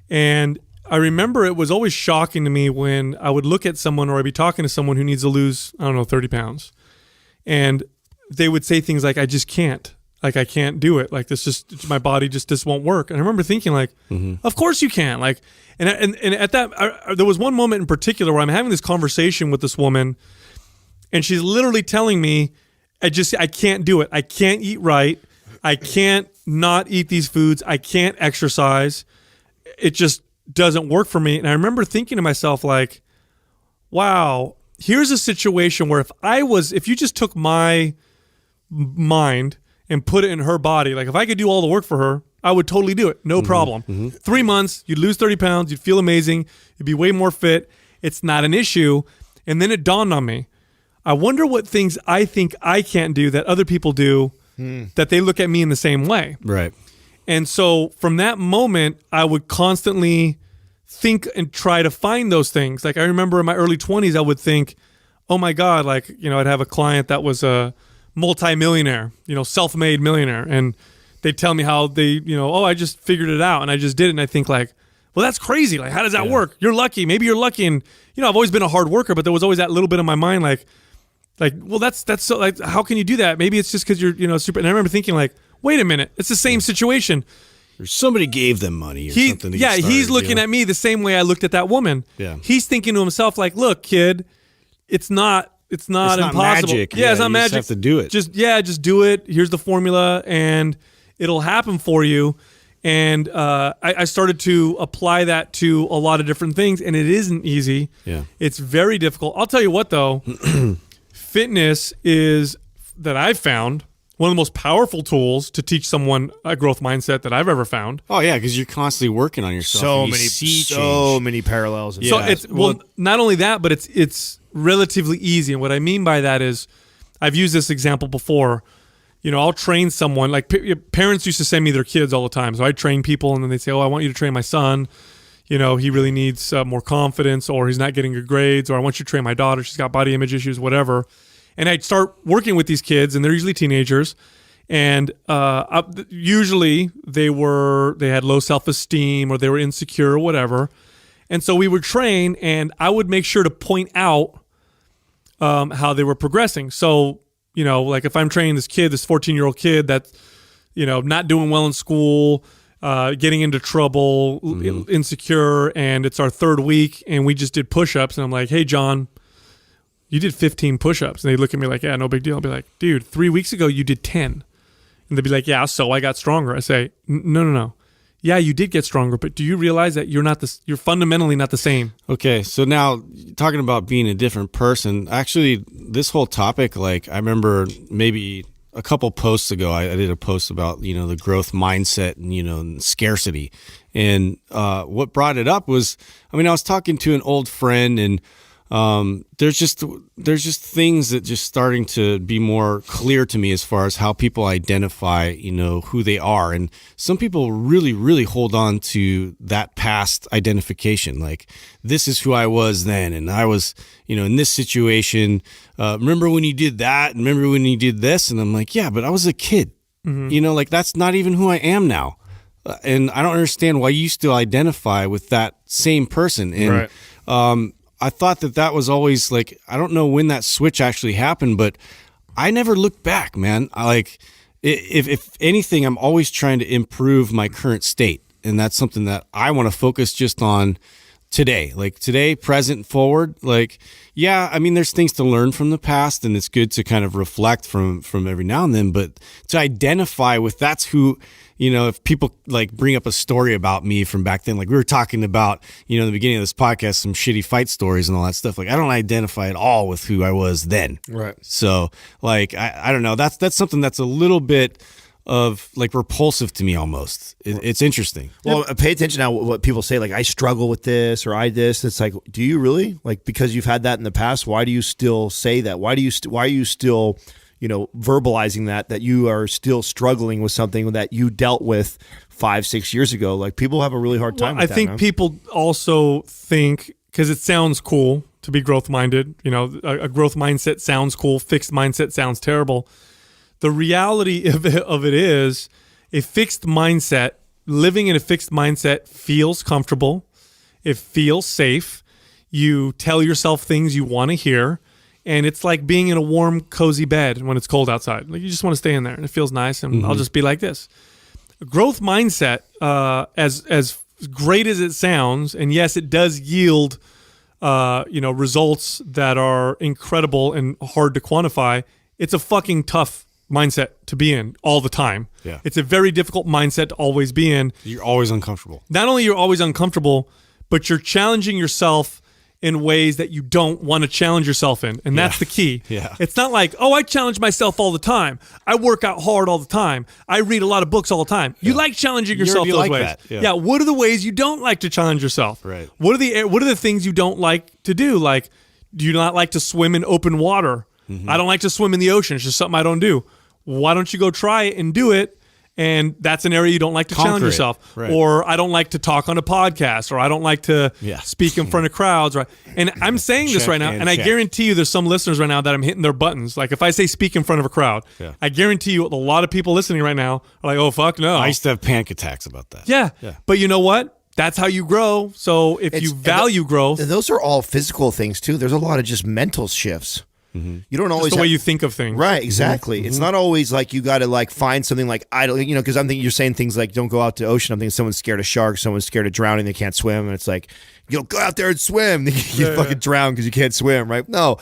And I remember it was always shocking to me when I would look at someone, or I'd be talking to someone who needs to lose, 30 pounds. And they would say things like, I just can't. Like, I can't do it. Like, my body just won't work. And I remember thinking, like, Of course you can. Like, and at that, there was one moment in particular where I'm having this conversation with this woman, and she's literally telling me, I can't do it. I can't eat right. I can't not eat these foods. I can't exercise. It just doesn't work for me. And I remember thinking to myself, like, wow, here's a situation where if you just took my mind and put it in her body, like if I could do all the work for her, I would totally do it. No problem. Mm-hmm. 3 months, you'd lose 30 pounds. You'd feel amazing. You'd be way more fit. It's not an issue. And then it dawned on me, I wonder what things I think I can't do that other people do, that they look at me in the same way. Right. And so from that moment, I would constantly think and try to find those things. Like I remember in my early 20s, I would think, oh my God, like, I'd have a client that was a multi-millionaire, self-made millionaire. And they'd tell me how they, I just figured it out and I just did it. And I think like, Well, that's crazy. Like, how does that work? You're lucky. Maybe you're lucky. And, I've always been a hard worker, but there was always that little bit in my mind, like, well, that's so, like, how can you do that? Maybe it's just because you're, super. And I remember thinking, like, wait a minute, it's the same situation. Or somebody gave them money or something. He's looking at me the same way I looked at that woman. Yeah. He's thinking to himself, like, look, kid, it's not impossible. Magic. Yeah, it's not you magic. Just have to do it. Just do it. Here's the formula, and it'll happen for you. And I started to apply that to a lot of different things, and it isn't easy. Yeah. It's very difficult. I'll tell you what, though, fitness is, that I've found, one of the most powerful tools to teach someone a growth mindset that I've ever found. Oh yeah, because you're constantly working on yourself. So many parallels. So it's not only that, but it's relatively easy. And what I mean by that is, I've used this example before. I'll train someone. Like, parents used to send me their kids all the time, so I train people, and then they say, "Oh, I want you to train my son. He really needs more confidence, or he's not getting good grades, or I want you to train my daughter. She's got body image issues, whatever." And I'd start working with these kids, and they're usually teenagers, and usually they had low self-esteem, or they were insecure, or whatever. And so we would train, and I would make sure to point out how they were progressing. So, like, if I'm training this 14-year-old kid that's, not doing well in school, getting into trouble, insecure, and it's our third week, and we just did push-ups, and I'm like, "Hey, John, you did 15 push-ups." And they look at me like, "Yeah, no big deal." I'll be like, "Dude, 3 weeks ago you did 10. And they'd be like, "Yeah, so I got stronger." I say, No. Yeah, you did get stronger, but do you realize that you're fundamentally not the same? Okay, so now talking about being a different person, actually this whole topic, like, I remember maybe a couple posts ago, I did a post about, the growth mindset and, and scarcity. And what brought it up was, I was talking to an old friend, and there's just things that just starting to be more clear to me as far as how people identify, who they are. And some people really, really hold on to that past identification. Like, this is who I was then. And I was, in this situation, remember when you did that? And remember when you did this? And I'm like, yeah, but I was a kid, like, that's not even who I am now. And I don't understand why you still identify with that same person. And, right. I thought that was always, like, I don't know when that switch actually happened, but I never looked back, man. If anything, I'm always trying to improve my current state. And that's something that I want to focus just on today, like today, present, forward. Like, yeah, there's things to learn from the past, and it's good to kind of reflect from every now and then, but to identify with, that's who, if people like bring up a story about me from back then, like we were talking about, in the beginning of this podcast, some shitty fight stories and all that stuff. Like, I don't identify at all with who I was then. Right. So, like, I don't know. That's something that's a little bit of, like, repulsive to me almost. It's interesting. Well, pay attention now what people say, like, I struggle with this or I this. It's like, do you really? Like, because you've had that in the past, why do you still say that? Why are you still verbalizing that you are still struggling with something that you dealt with 5-6 years ago? Like, people have a really hard time with that. I think people also think, because it sounds cool to be growth minded, a growth mindset sounds cool, fixed mindset sounds terrible. The reality of it is, a fixed mindset, living in a fixed mindset, feels comfortable. It feels safe. You tell yourself things you want to hear. And it's like being in a warm, cozy bed when it's cold outside. Like, you just want to stay in there, and it feels nice, and I'll just be like this. A growth mindset, as great as it sounds, and yes, it does yield results that are incredible and hard to quantify. It's a fucking tough mindset to be in all the time. Yeah. It's a very difficult mindset to always be in. You're always uncomfortable. Not only you're always uncomfortable, but you're challenging yourself in ways that you don't want to challenge yourself in. And that's the key. Yeah. It's not like, oh, I challenge myself all the time. I work out hard all the time. I read a lot of books all the time. You like challenging yourself those like ways. That. Yeah. What are the ways you don't like to challenge yourself? Right. What are the things you don't like to do? Like, do you not like to swim in open water? I don't like to swim in the ocean. It's just something I don't do. Why don't you go try it and do it? And that's an area you don't like to challenge yourself. Right. Or I don't like to talk on a podcast, or I don't like to speak in front of crowds. Right. And I'm saying this right now, and I guarantee you there's some listeners right now that I'm hitting their buttons. Like, if I say speak in front of a crowd, I guarantee you a lot of people listening right now are like, oh, fuck no. I used to have panic attacks about that. Yeah. But you know what? that's how you grow. So if you value growth, and those are all physical things too. There's a lot of just mental shifts. You don't always just the way you think of things. Right, exactly. It's not always like you got to like find something like idle, because I'm thinking you're saying things like don't go out to the ocean. I'm thinking someone's scared of sharks, someone's scared of drowning, they can't swim, and it's like, go out there and swim. You fucking drown because you can't swim, right? No.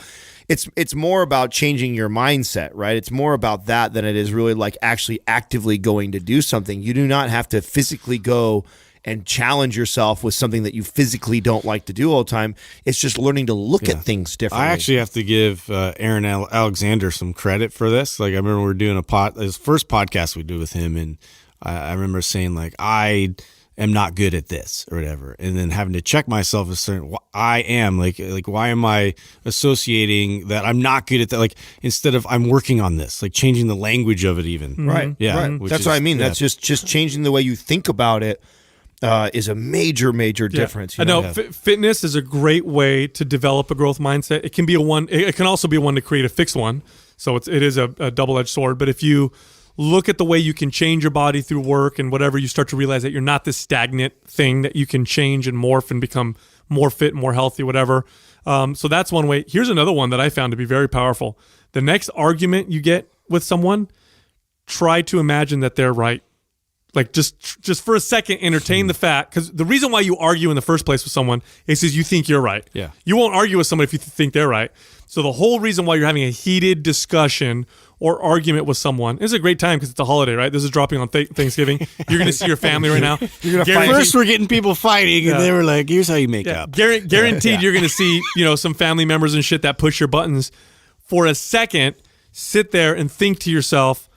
It's more about changing your mindset, right? It's more about that than it is really like actually actively going to do something. You do not have to physically go and challenge yourself with something that you physically don't like to do all the time. It's just learning to look at things differently. I actually have to give Aaron Alexander some credit for this. Like I remember we were doing his first podcast we did with him, and I remember saying like, I am not good at this or whatever, and then having to check myself as certain I am like why am I associating that I'm not good at that, like instead of I'm working on this, like changing the language of it even. Right. Yeah. That's what I mean. That's just changing the way you think about it. Is a major difference. I know fitness is a great way to develop a growth mindset. It can be it can also be one to create a fixed one. So it is a double-edged sword. But if you look at the way you can change your body through work and whatever, you start to realize that you're not this stagnant thing, that you can change and morph and become more fit, more healthy, whatever. So that's one way. Here's another one that I found to be very powerful. The next argument you get with someone, try to imagine that they're right. Like just for a second, entertain the fact, because the reason why you argue in the first place with someone is because you think you're right. Yeah. You won't argue with somebody if you think they're right. So the whole reason why you're having a heated discussion or argument with someone is a great time because it's a holiday, right? This is dropping on Thanksgiving. You're going to see your family right now. You're gonna First, we're getting people fighting, and they were like, "Here's how you make up." Guaranteed, you're going to see some family members and shit that push your buttons. For a second, sit there and think to yourself,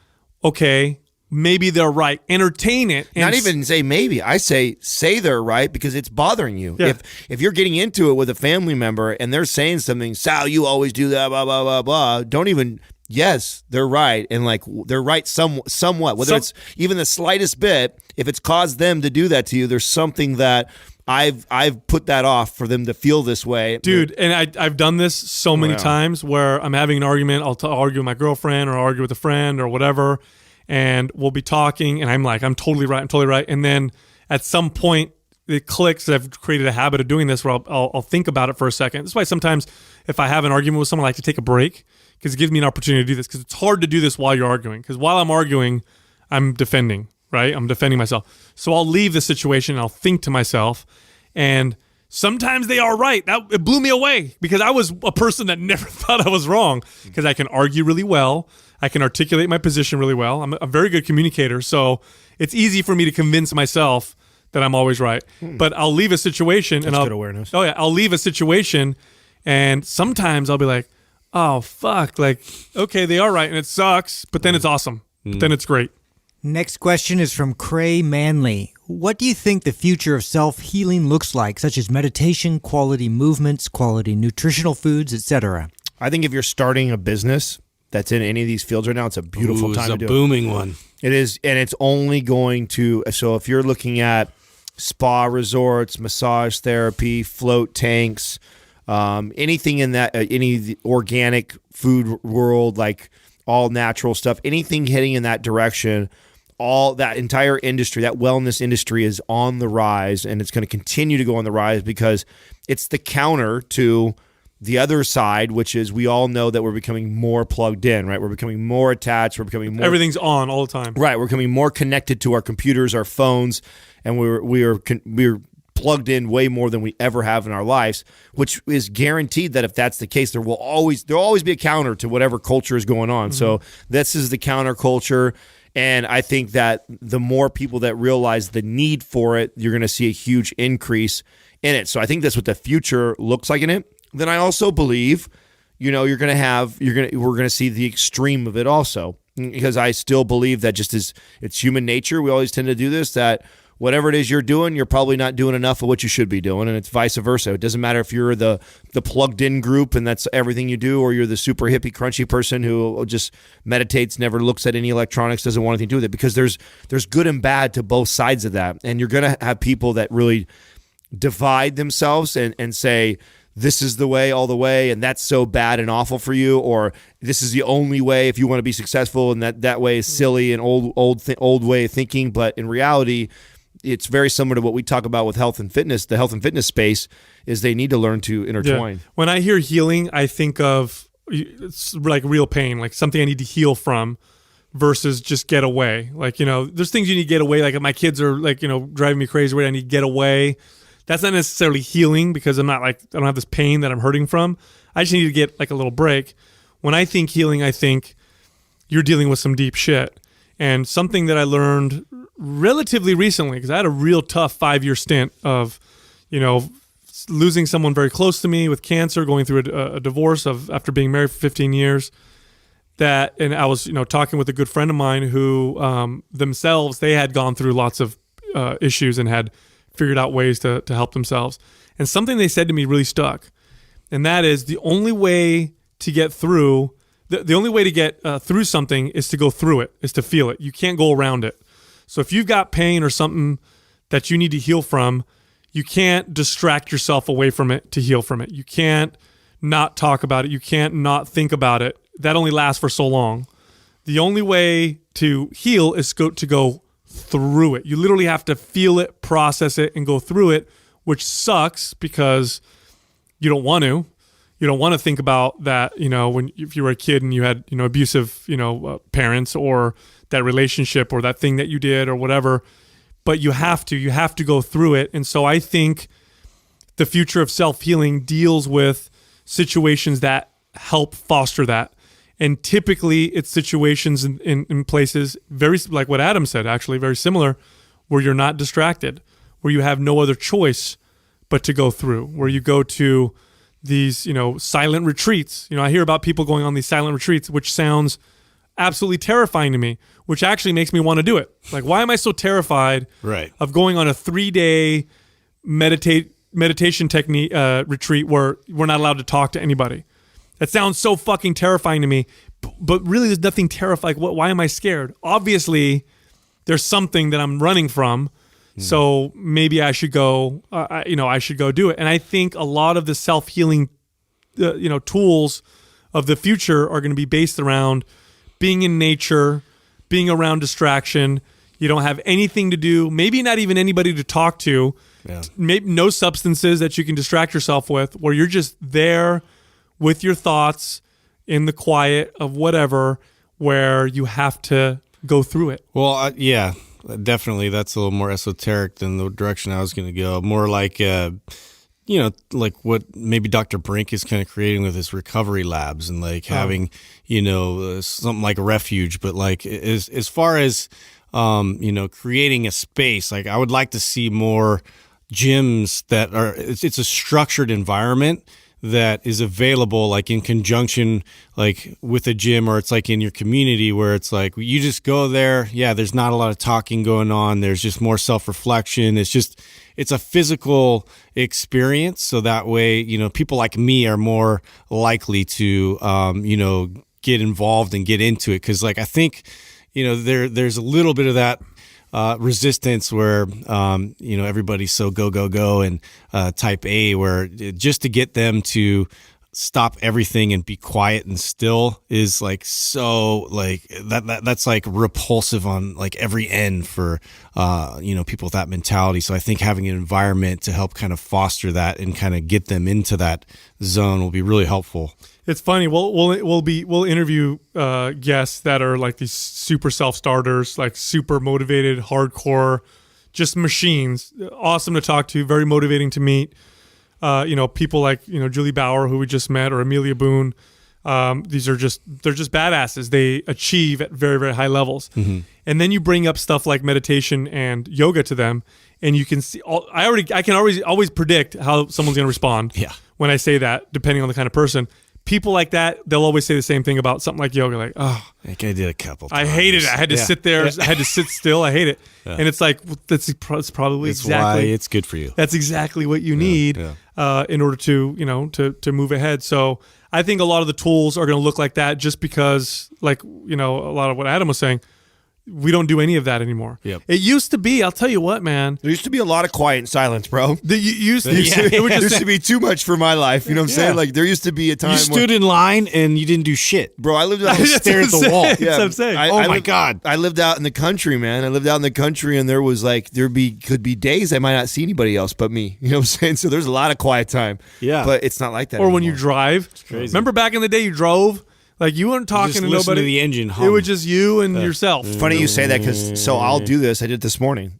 okay, maybe they're right. Entertain it. Not even say maybe. I say they're right because it's bothering you. Yeah. If you're getting into it with a family member and they're saying something, Sal, you always do that, blah, blah, blah, blah. Don't even, yes, they're right. And like they're right somewhat. Whether it's even the slightest bit, if it's caused them to do that to you, there's something that I've put that off for them to feel this way. Dude, and I've done this so many times where I'm having an argument. I'll argue with my girlfriend or argue with a friend or whatever. And we'll be talking, and I'm like, I'm totally right. And then at some point, it clicks. I've created a habit of doing this where I'll think about it for a second. That's why sometimes if I have an argument with someone, I like to take a break because it gives me an opportunity to do this, because it's hard to do this while you're arguing. Because while I'm arguing, I'm defending, right? I'm defending myself. So I'll leave the situation, and I'll think to myself, and sometimes they are right. It blew me away because I was a person that never thought I was wrong, because I can argue really well. I can articulate my position really well. I'm a very good communicator, so it's easy for me to convince myself that I'm always right. But I'll leave a situation, That's good awareness. Oh yeah, I'll leave a situation, and sometimes I'll be like, "Oh fuck!" Like, okay, they are right, and it sucks, but then it's awesome. But then it's great. Next question is from Cray Manley. What do you think the future of self-healing looks like, such as meditation, quality movements, quality nutritional foods, etc.? I think if you're starting a business that's in any of these fields right now, it's a beautiful time to do it. It's a booming one. It is, and it's only going to, so if you're looking at spa resorts, massage therapy, float tanks, anything in that, any of the organic food world, like all natural stuff, anything heading in that direction, all that entire industry, that wellness industry is on the rise, and it's going to continue to go on the rise because it's the counter to the other side, which is we all know that we're becoming more plugged in, right? We're becoming more attached. We're becoming more... Everything's on all the time. Right. We're becoming more connected to our computers, our phones, and we're plugged in way more than we ever have in our lives, which is guaranteed that if that's the case, there'll always be a counter to whatever culture is going on. So this is the counterculture. And I think that the more people that realize the need for it, you're going to see a huge increase in it. So I think that's what the future looks like in it. Then I also believe, we're going to see the extreme of it also, because I still believe that just as it's human nature, we always tend to do this, that whatever it is you're doing, you're probably not doing enough of what you should be doing, and it's vice versa. It doesn't matter if you're the plugged in group and that's everything you do, or you're the super hippie crunchy person who just meditates, never looks at any electronics, doesn't want anything to do with it, because there's good and bad to both sides of that. And you're going to have people that really divide themselves and say, this is the way all the way, and that's so bad and awful for you, or this is the only way if you want to be successful, and that way is silly and old way of thinking. But in reality, it's very similar to what we talk about with health and fitness. The health and fitness space is they need to learn to intertwine. Yeah. When I hear healing, I think of it's like real pain, like something I need to heal from versus just get away. Like, there's things you need to get away. Like if my kids are like, driving me crazy, I need to get away. That's not necessarily healing because I'm not like, I don't have this pain that I'm hurting from. I just need to get like a little break. When I think healing, I think you're dealing with some deep shit. And something that I learned relatively recently, because I had a real tough 5-year stint of, losing someone very close to me with cancer, going through a divorce after being married for 15 years. And I was, talking with a good friend of mine who themselves, they had gone through lots of issues and had figured out ways to help themselves. And something they said to me really stuck. And that is the only way to get through, the only way to get through something is to go through it, is to feel it. You can't go around it. So if you've got pain or something that you need to heal from, you can't distract yourself away from it to heal from it. You can't not talk about it. You can't not think about it. That only lasts for so long. The only way to heal is to go through it. You literally have to feel it, process it, and go through it, which sucks because you don't want to. You don't want to think about that, if you were a kid and you had, abusive, parents or that relationship or that thing that you did or whatever. But you have to go through it. And so I think the future of self-healing deals with situations that help foster that. And typically it's situations in places very, like what Adam said, actually very similar, where you're not distracted, where you have no other choice but to go through, where you go to these, silent retreats. I hear about people going on these silent retreats, which sounds absolutely terrifying to me, which actually makes me want to do it. Like, why am I so terrified of going on a 3-day meditation technique retreat where we're not allowed to talk to anybody? That sounds so fucking terrifying to me. But really, there's nothing terrifying. Why am I scared? Obviously, there's something that I'm running from. So maybe I should go. I should go do it. And I think a lot of the self-healing, tools of the future are going to be based around being in nature, being around distraction. You don't have anything to do, maybe not even anybody to talk to, maybe no substances that you can distract yourself with, where you're just there with your thoughts in the quiet of whatever, where you have to go through it. Well, yeah, definitely. That's a little more esoteric than the direction I was going to go. More like, like what maybe Dr. Brink is kind of creating with his recovery labs and like having, something like a refuge. But like as far as, creating a space, like I would like to see more gyms that are, it's a structured environment that is available like in conjunction like with a gym, or it's like in your community where it's like you just go there. Yeah, there's not a lot of talking going on. There's just more self-reflection. It's a physical experience. So that way, people like me are more likely to, get involved and get into it. Cause like, I think, there's a little bit of that resistance where, everybody's so go and type A, where just to get them to stop everything and be quiet and still is like so like that's like repulsive on like every end for people with that mentality. So I think having an environment to help kind of foster that and kind of get them into that zone will be really helpful. It's funny. We'll interview guests that are like these super self-starters, like super motivated, hardcore, just machines. Awesome to talk to, very motivating to meet. People like Julie Bauer, who we just met, or Amelia Boone. They're just badasses. They achieve at very, very high levels. Mm-hmm. And then you bring up stuff like meditation and yoga to them, and you can see. I can always predict how someone's going to respond. Yeah. When I say that, depending on the kind of person. People like that, they'll always say the same thing about something like yoga. Like, oh, like I did a couple times. I hated it. I had to sit there. I had to sit still. I hate it. Yeah. And it's like, that's probably exactly why it's good for you. That's exactly what you need in order to, to move ahead. So I think a lot of the tools are going to look like that, just because, like, a lot of what Adam was saying, we don't do any of that anymore. Yep. It used to be, I'll tell you what, man. There used to be a lot of quiet and silence, bro. It used to, There used to be too much for my life. You know what I'm saying? Like there used to be a time You stood in line and you didn't do shit. bro, I lived out Stare at the wall. That's what I'm saying. My God. I lived out in the country, man. I lived out in the country, and there was like could be days I might not see anybody else but me. You know what I'm saying? So there's a lot of quiet time. Yeah. But it's not like that. Or when anymore. you drive. crazy. Remember back in the day you drove? Like you weren't talking just to listen nobody. to the engine It hum. was just you and yourself. Funny you say that because so I'll do this. I did it this morning.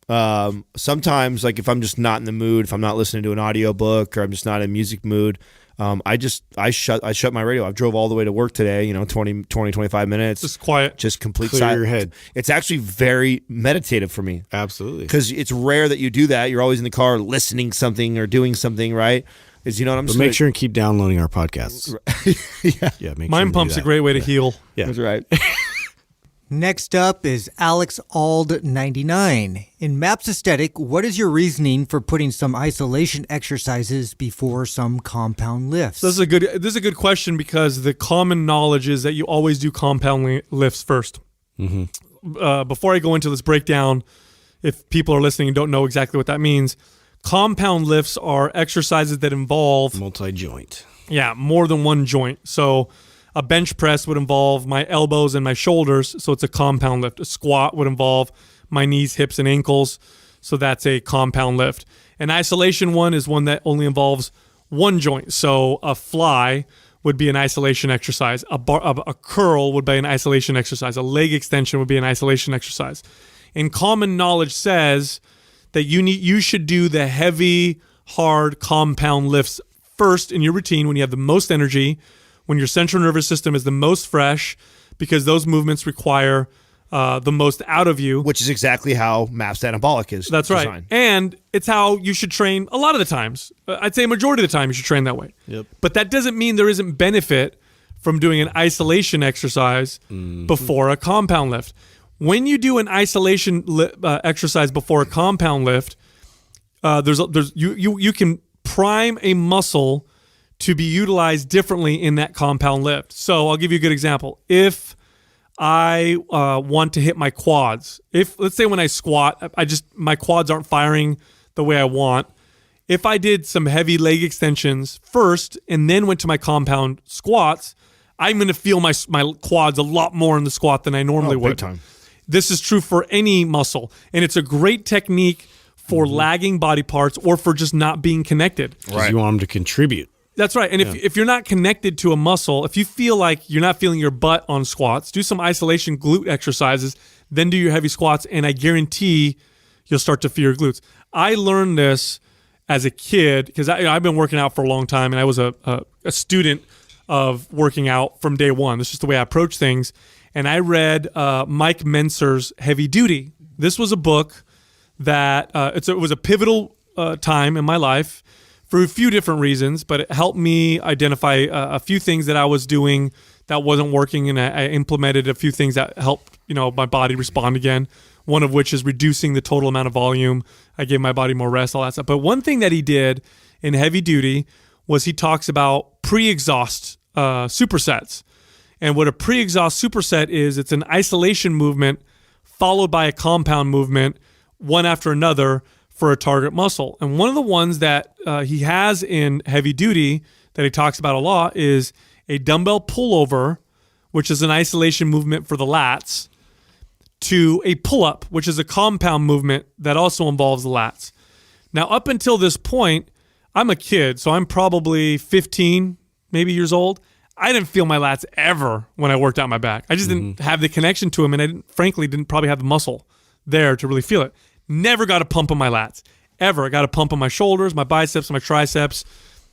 Sometimes, like if I'm just not in the mood, if I'm not listening to an audiobook or I'm just not in music mood, I shut my radio. I drove all the way to work today. 25 minutes. Just quiet. Just complete Clear silence. your head. It's actually very meditative for me. Absolutely. Because it's rare that you do that. You're always in the car listening something or doing something, right? Is I'm But just make sure and keep downloading our podcasts. Yeah. Make Mind sure Pump's a great way to heal. Yeah. That's right. Next up is Alex Ald 99. In MAPS Aesthetic, what is your reasoning for putting some isolation exercises before some compound lifts? This is a good question because the common knowledge is that you always do compound lifts first. Before I go into this breakdown, if people are listening and don't know exactly what that means, compound lifts are exercises that involve multi-joint. Yeah, more than one joint. So a bench press would involve my elbows and my shoulders, so it's a compound lift. A squat would involve my knees, hips, and ankles, so that's a compound lift. An isolation one is one that only involves one joint. So a fly would be an isolation exercise. A curl would be an isolation exercise. A leg extension would be an isolation exercise. And common knowledge says that you should do the heavy, hard compound lifts first in your routine when you have the most energy, when your central nervous system is the most fresh, because those movements require the most out of you. Which is exactly how MAPS Anabolic is. That's right. designed. And it's how you should train a lot of the times. I'd say a majority of the time you should train that way. Yep. But that doesn't mean there isn't benefit from doing an isolation exercise before a compound lift. When you do an isolation exercise before a compound lift, you can prime a muscle to be utilized differently in that compound lift. So I'll give you a good example. If I want to hit my quads, let's say when I squat, my quads aren't firing the way I want. If I did some heavy leg extensions first and then went to my compound squats, I'm going to feel my quads a lot more in the squat than I normally would. Big time. This is true for any muscle, and it's a great technique for lagging body parts or for just not being connected. Right. You want them to contribute. That's right. And if you're not connected to a muscle, if you feel like you're not feeling your butt on squats, do some isolation glute exercises, then do your heavy squats, and I guarantee you'll start to feel your glutes. I learned this as a kid because I've been working out for a long time, and I was a student of working out from day one. That's just the way I approach things. And I read Mike Mentzer's Heavy Duty. This was a book that it was a pivotal time in my life for a few different reasons, but it helped me identify a few things that I was doing that wasn't working, and I implemented a few things that helped my body respond again. One of which is reducing the total amount of volume. I gave my body more rest, all that stuff. But one thing that he did in Heavy Duty was he talks about pre-exhaust supersets. And what a pre-exhaust superset is, it's an isolation movement followed by a compound movement, one after another, for a target muscle. And one of the ones that he has in Heavy Duty that he talks about a lot is a dumbbell pullover, which is an isolation movement for the lats, to a pull-up, which is a compound movement that also involves the lats. Now, up until this point, I'm a kid, so I'm probably 15, maybe years old. I didn't feel my lats ever when I worked out my back. I just didn't have the connection to them, and I didn't probably have the muscle there to really feel it. Never got a pump on my lats, ever. I got a pump on my shoulders, my biceps, my triceps,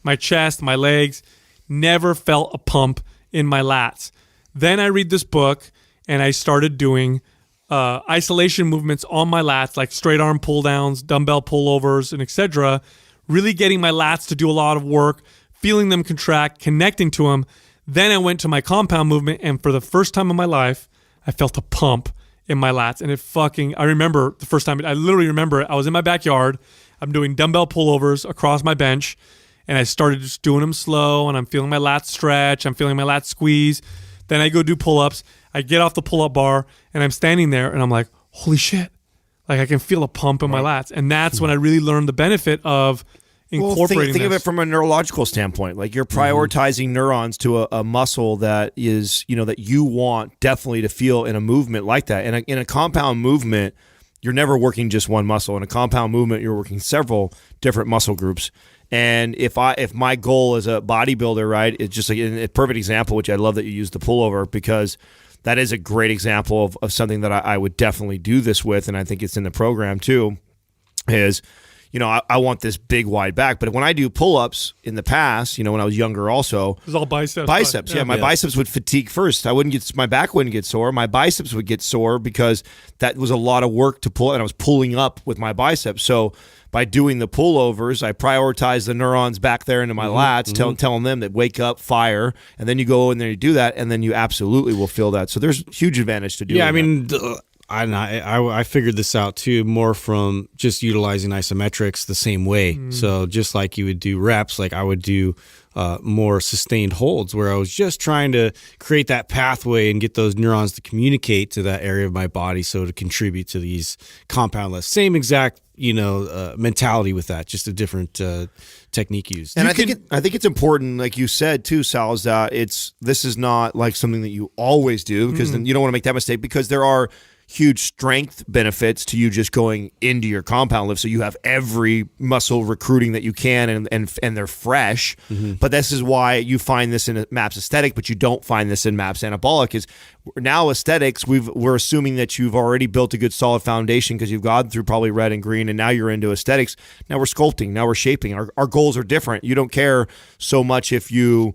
my chest, my legs. Never felt a pump in my lats. Then I read this book, and I started doing isolation movements on my lats, like straight arm pull downs, dumbbell pullovers, and etc. Really getting my lats to do a lot of work, feeling them contract, connecting to them. Then I went to my compound movement, and for the first time in my life, I felt a pump in my lats. And I remember the first time, I literally remember it. I was in my backyard. I'm doing dumbbell pullovers across my bench, and I started just doing them slow, and I'm feeling my lats stretch. I'm feeling my lats squeeze. Then I go do pull-ups. I get off the pull-up bar, and I'm standing there, and I'm like, holy shit. Like, I can feel a pump in my lats. And that's when I really learned the benefit of incorporating think of this. it from a neurological standpoint. Like, you're prioritizing neurons to a muscle that is, that you want definitely to feel in a movement like that. And in a compound movement, you're never working just one muscle. In a compound movement, you're working several different muscle groups. And if my goal as a bodybuilder, right, it's just like a perfect example, which I love that you use the pullover, because that is a great example of something that I would definitely do this with, and I think it's in the program too, is, I want this big wide back. But when I do pull-ups in the past, when I was younger also. It was all biceps. Biceps, yeah. My biceps would fatigue first. My back wouldn't get sore. My biceps would get sore because that was a lot of work to pull, and I was pulling up with my biceps. So by doing the pullovers, I prioritize the neurons back there into my lats, telling them that wake up, fire, and then you go in there, you do that, and then you absolutely will feel that. So there's huge advantage to doing that. Yeah, I mean, I figured this out too, more from just utilizing isometrics the same way. So just like you would do reps, like I would do more sustained holds, where I was just trying to create that pathway and get those neurons to communicate to that area of my body, so to contribute to these compound lifts. Same exact mentality with that, just a different technique used. And I think it's important, like you said too, Sal, is that this is not like something that you always do, because then you don't want to make that mistake, because there are huge strength benefits to you just going into your compound lift. So you have every muscle recruiting that you can, and they're fresh. But this is why you find this in MAPS Aesthetic, but you don't find this in MAPS Anabolic. Is now aesthetics, we're assuming that you've already built a good solid foundation because you've gone through probably red and green, and now you're into aesthetics. Now we're sculpting, now we're shaping. Our goals are different. You don't care so much if your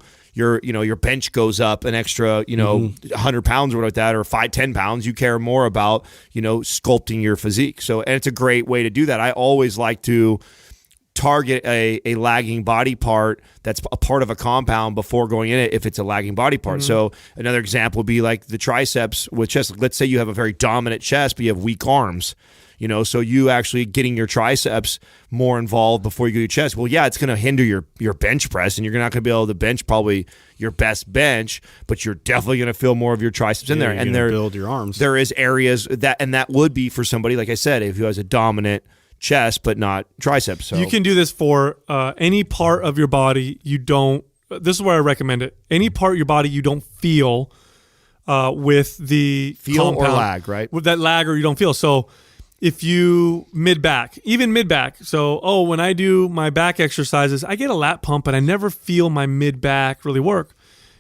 bench goes up an extra 100 pounds or whatever like that, or 10 pounds. You care more about sculpting your physique. So, and it's a great way to do that. I always like to target a lagging body part that's a part of a compound before going in it, if it's a lagging body part. So another example would be like the triceps with chest. Let's say you have a very dominant chest, but you have weak arms. So you actually getting your triceps more involved before you go to your chest. Well, yeah, it's going to hinder your bench press, and you're not going to be able to bench probably your best bench, but you're definitely going to feel more of your triceps in there. And build your arms. There is areas that would be for somebody, like I said, if who has a dominant chest but not triceps. So you can do this for any part of your body you don't. This is where I recommend it. Any part of your body you don't feel with the feel compound, or lag, right? With that lag, or you don't feel. So if you mid-back, so when I do my back exercises, I get a lat pump, but I never feel my mid-back really work.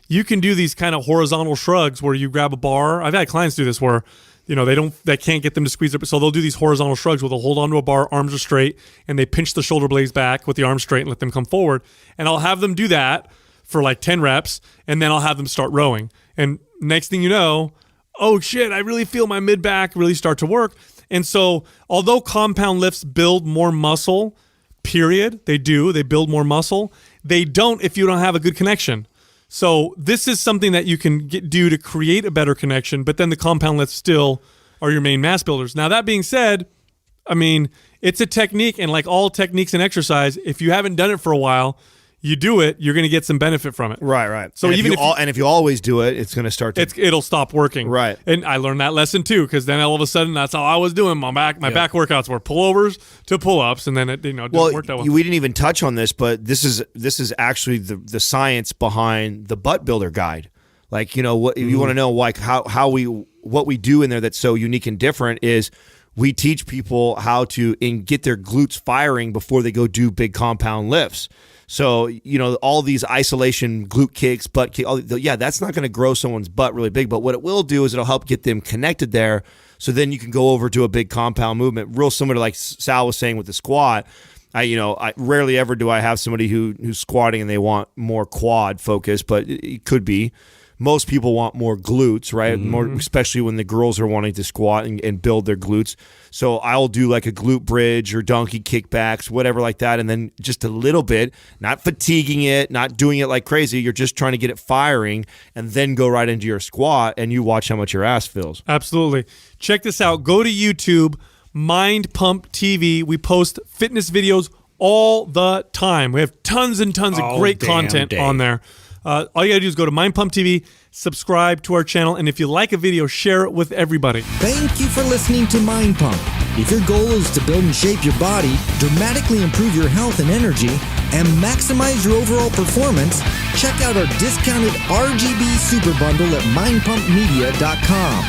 You can do these kind of horizontal shrugs where you grab a bar. I've had clients do this where they can't get them to squeeze up, so they'll do these horizontal shrugs where they'll hold onto a bar, arms are straight, and they pinch the shoulder blades back with the arms straight and let them come forward. And I'll have them do that for like 10 reps, and then I'll have them start rowing. And next thing you know, oh shit, I really feel my mid-back really start to work. And so, although compound lifts build more muscle, period, they build more muscle, they don't if you don't have a good connection. So this is something that you can do to create a better connection, but then the compound lifts still are your main mass builders. Now, that being said, I mean, it's a technique, and like all techniques in exercise, if you haven't done it for a while, you do it, you're going to get some benefit from it. Right. So and if you always do it, it's going to start to... It'll stop working. Right. And I learned that lesson too, because then all of a sudden, that's how I was doing. My back workouts were pullovers to pull-ups, and then it didn't work that well. We didn't even touch on this, but this is actually the science behind the butt builder guide. Like, what you want to know, like what we do in there that's so unique and different is we teach people how to get their glutes firing before they go do big compound lifts. So, all these isolation glute kicks, butt kick, that's not going to grow someone's butt really big. But what it will do is it'll help get them connected there. So then you can go over to a big compound movement, real similar to like Sal was saying with the squat. I rarely ever do I have somebody who's squatting and they want more quad focus, but it could be. Most people want more glutes, right? More, especially when the girls are wanting to squat and build their glutes. So I'll do like a glute bridge or donkey kickbacks, whatever like that, and then just a little bit, not fatiguing it, not doing it like crazy. You're just trying to get it firing, and then go right into your squat, and you watch how much your ass feels. Absolutely. Check this out. Go to YouTube, Mind Pump TV. We post fitness videos all the time. We have tons and tons of great content on there. All you gotta do is go to Mind Pump TV, subscribe to our channel, and if you like a video, share it with everybody. Thank you for listening to Mind Pump. If your goal is to build and shape your body, dramatically improve your health and energy, and maximize your overall performance, check out our discounted RGB Super Bundle at mindpumpmedia.com.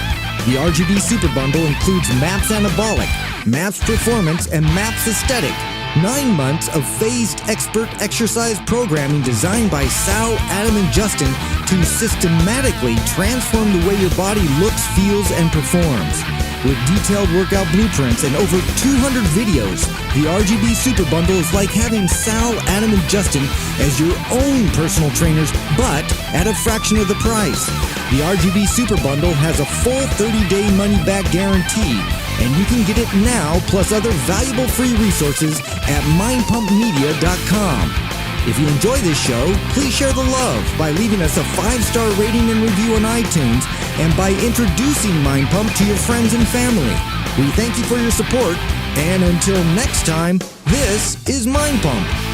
The RGB Super Bundle includes MAPS Anabolic, MAPS Performance, and MAPS Aesthetic. 9 months of phased expert exercise programming designed by Sal, Adam, and Justin to systematically transform the way your body looks, feels, and performs. With detailed workout blueprints and over 200 videos, the RGB Super Bundle is like having Sal, Adam, and Justin as your own personal trainers, but at a fraction of the price. The RGB Super Bundle has a full 30-day money-back guarantee, and you can get it now plus other valuable free resources at mindpumpmedia.com. If you enjoy this show, please share the love by leaving us a 5-star rating and review on iTunes and by introducing Mind Pump to your friends and family. We thank you for your support, and until next time, this is Mind Pump.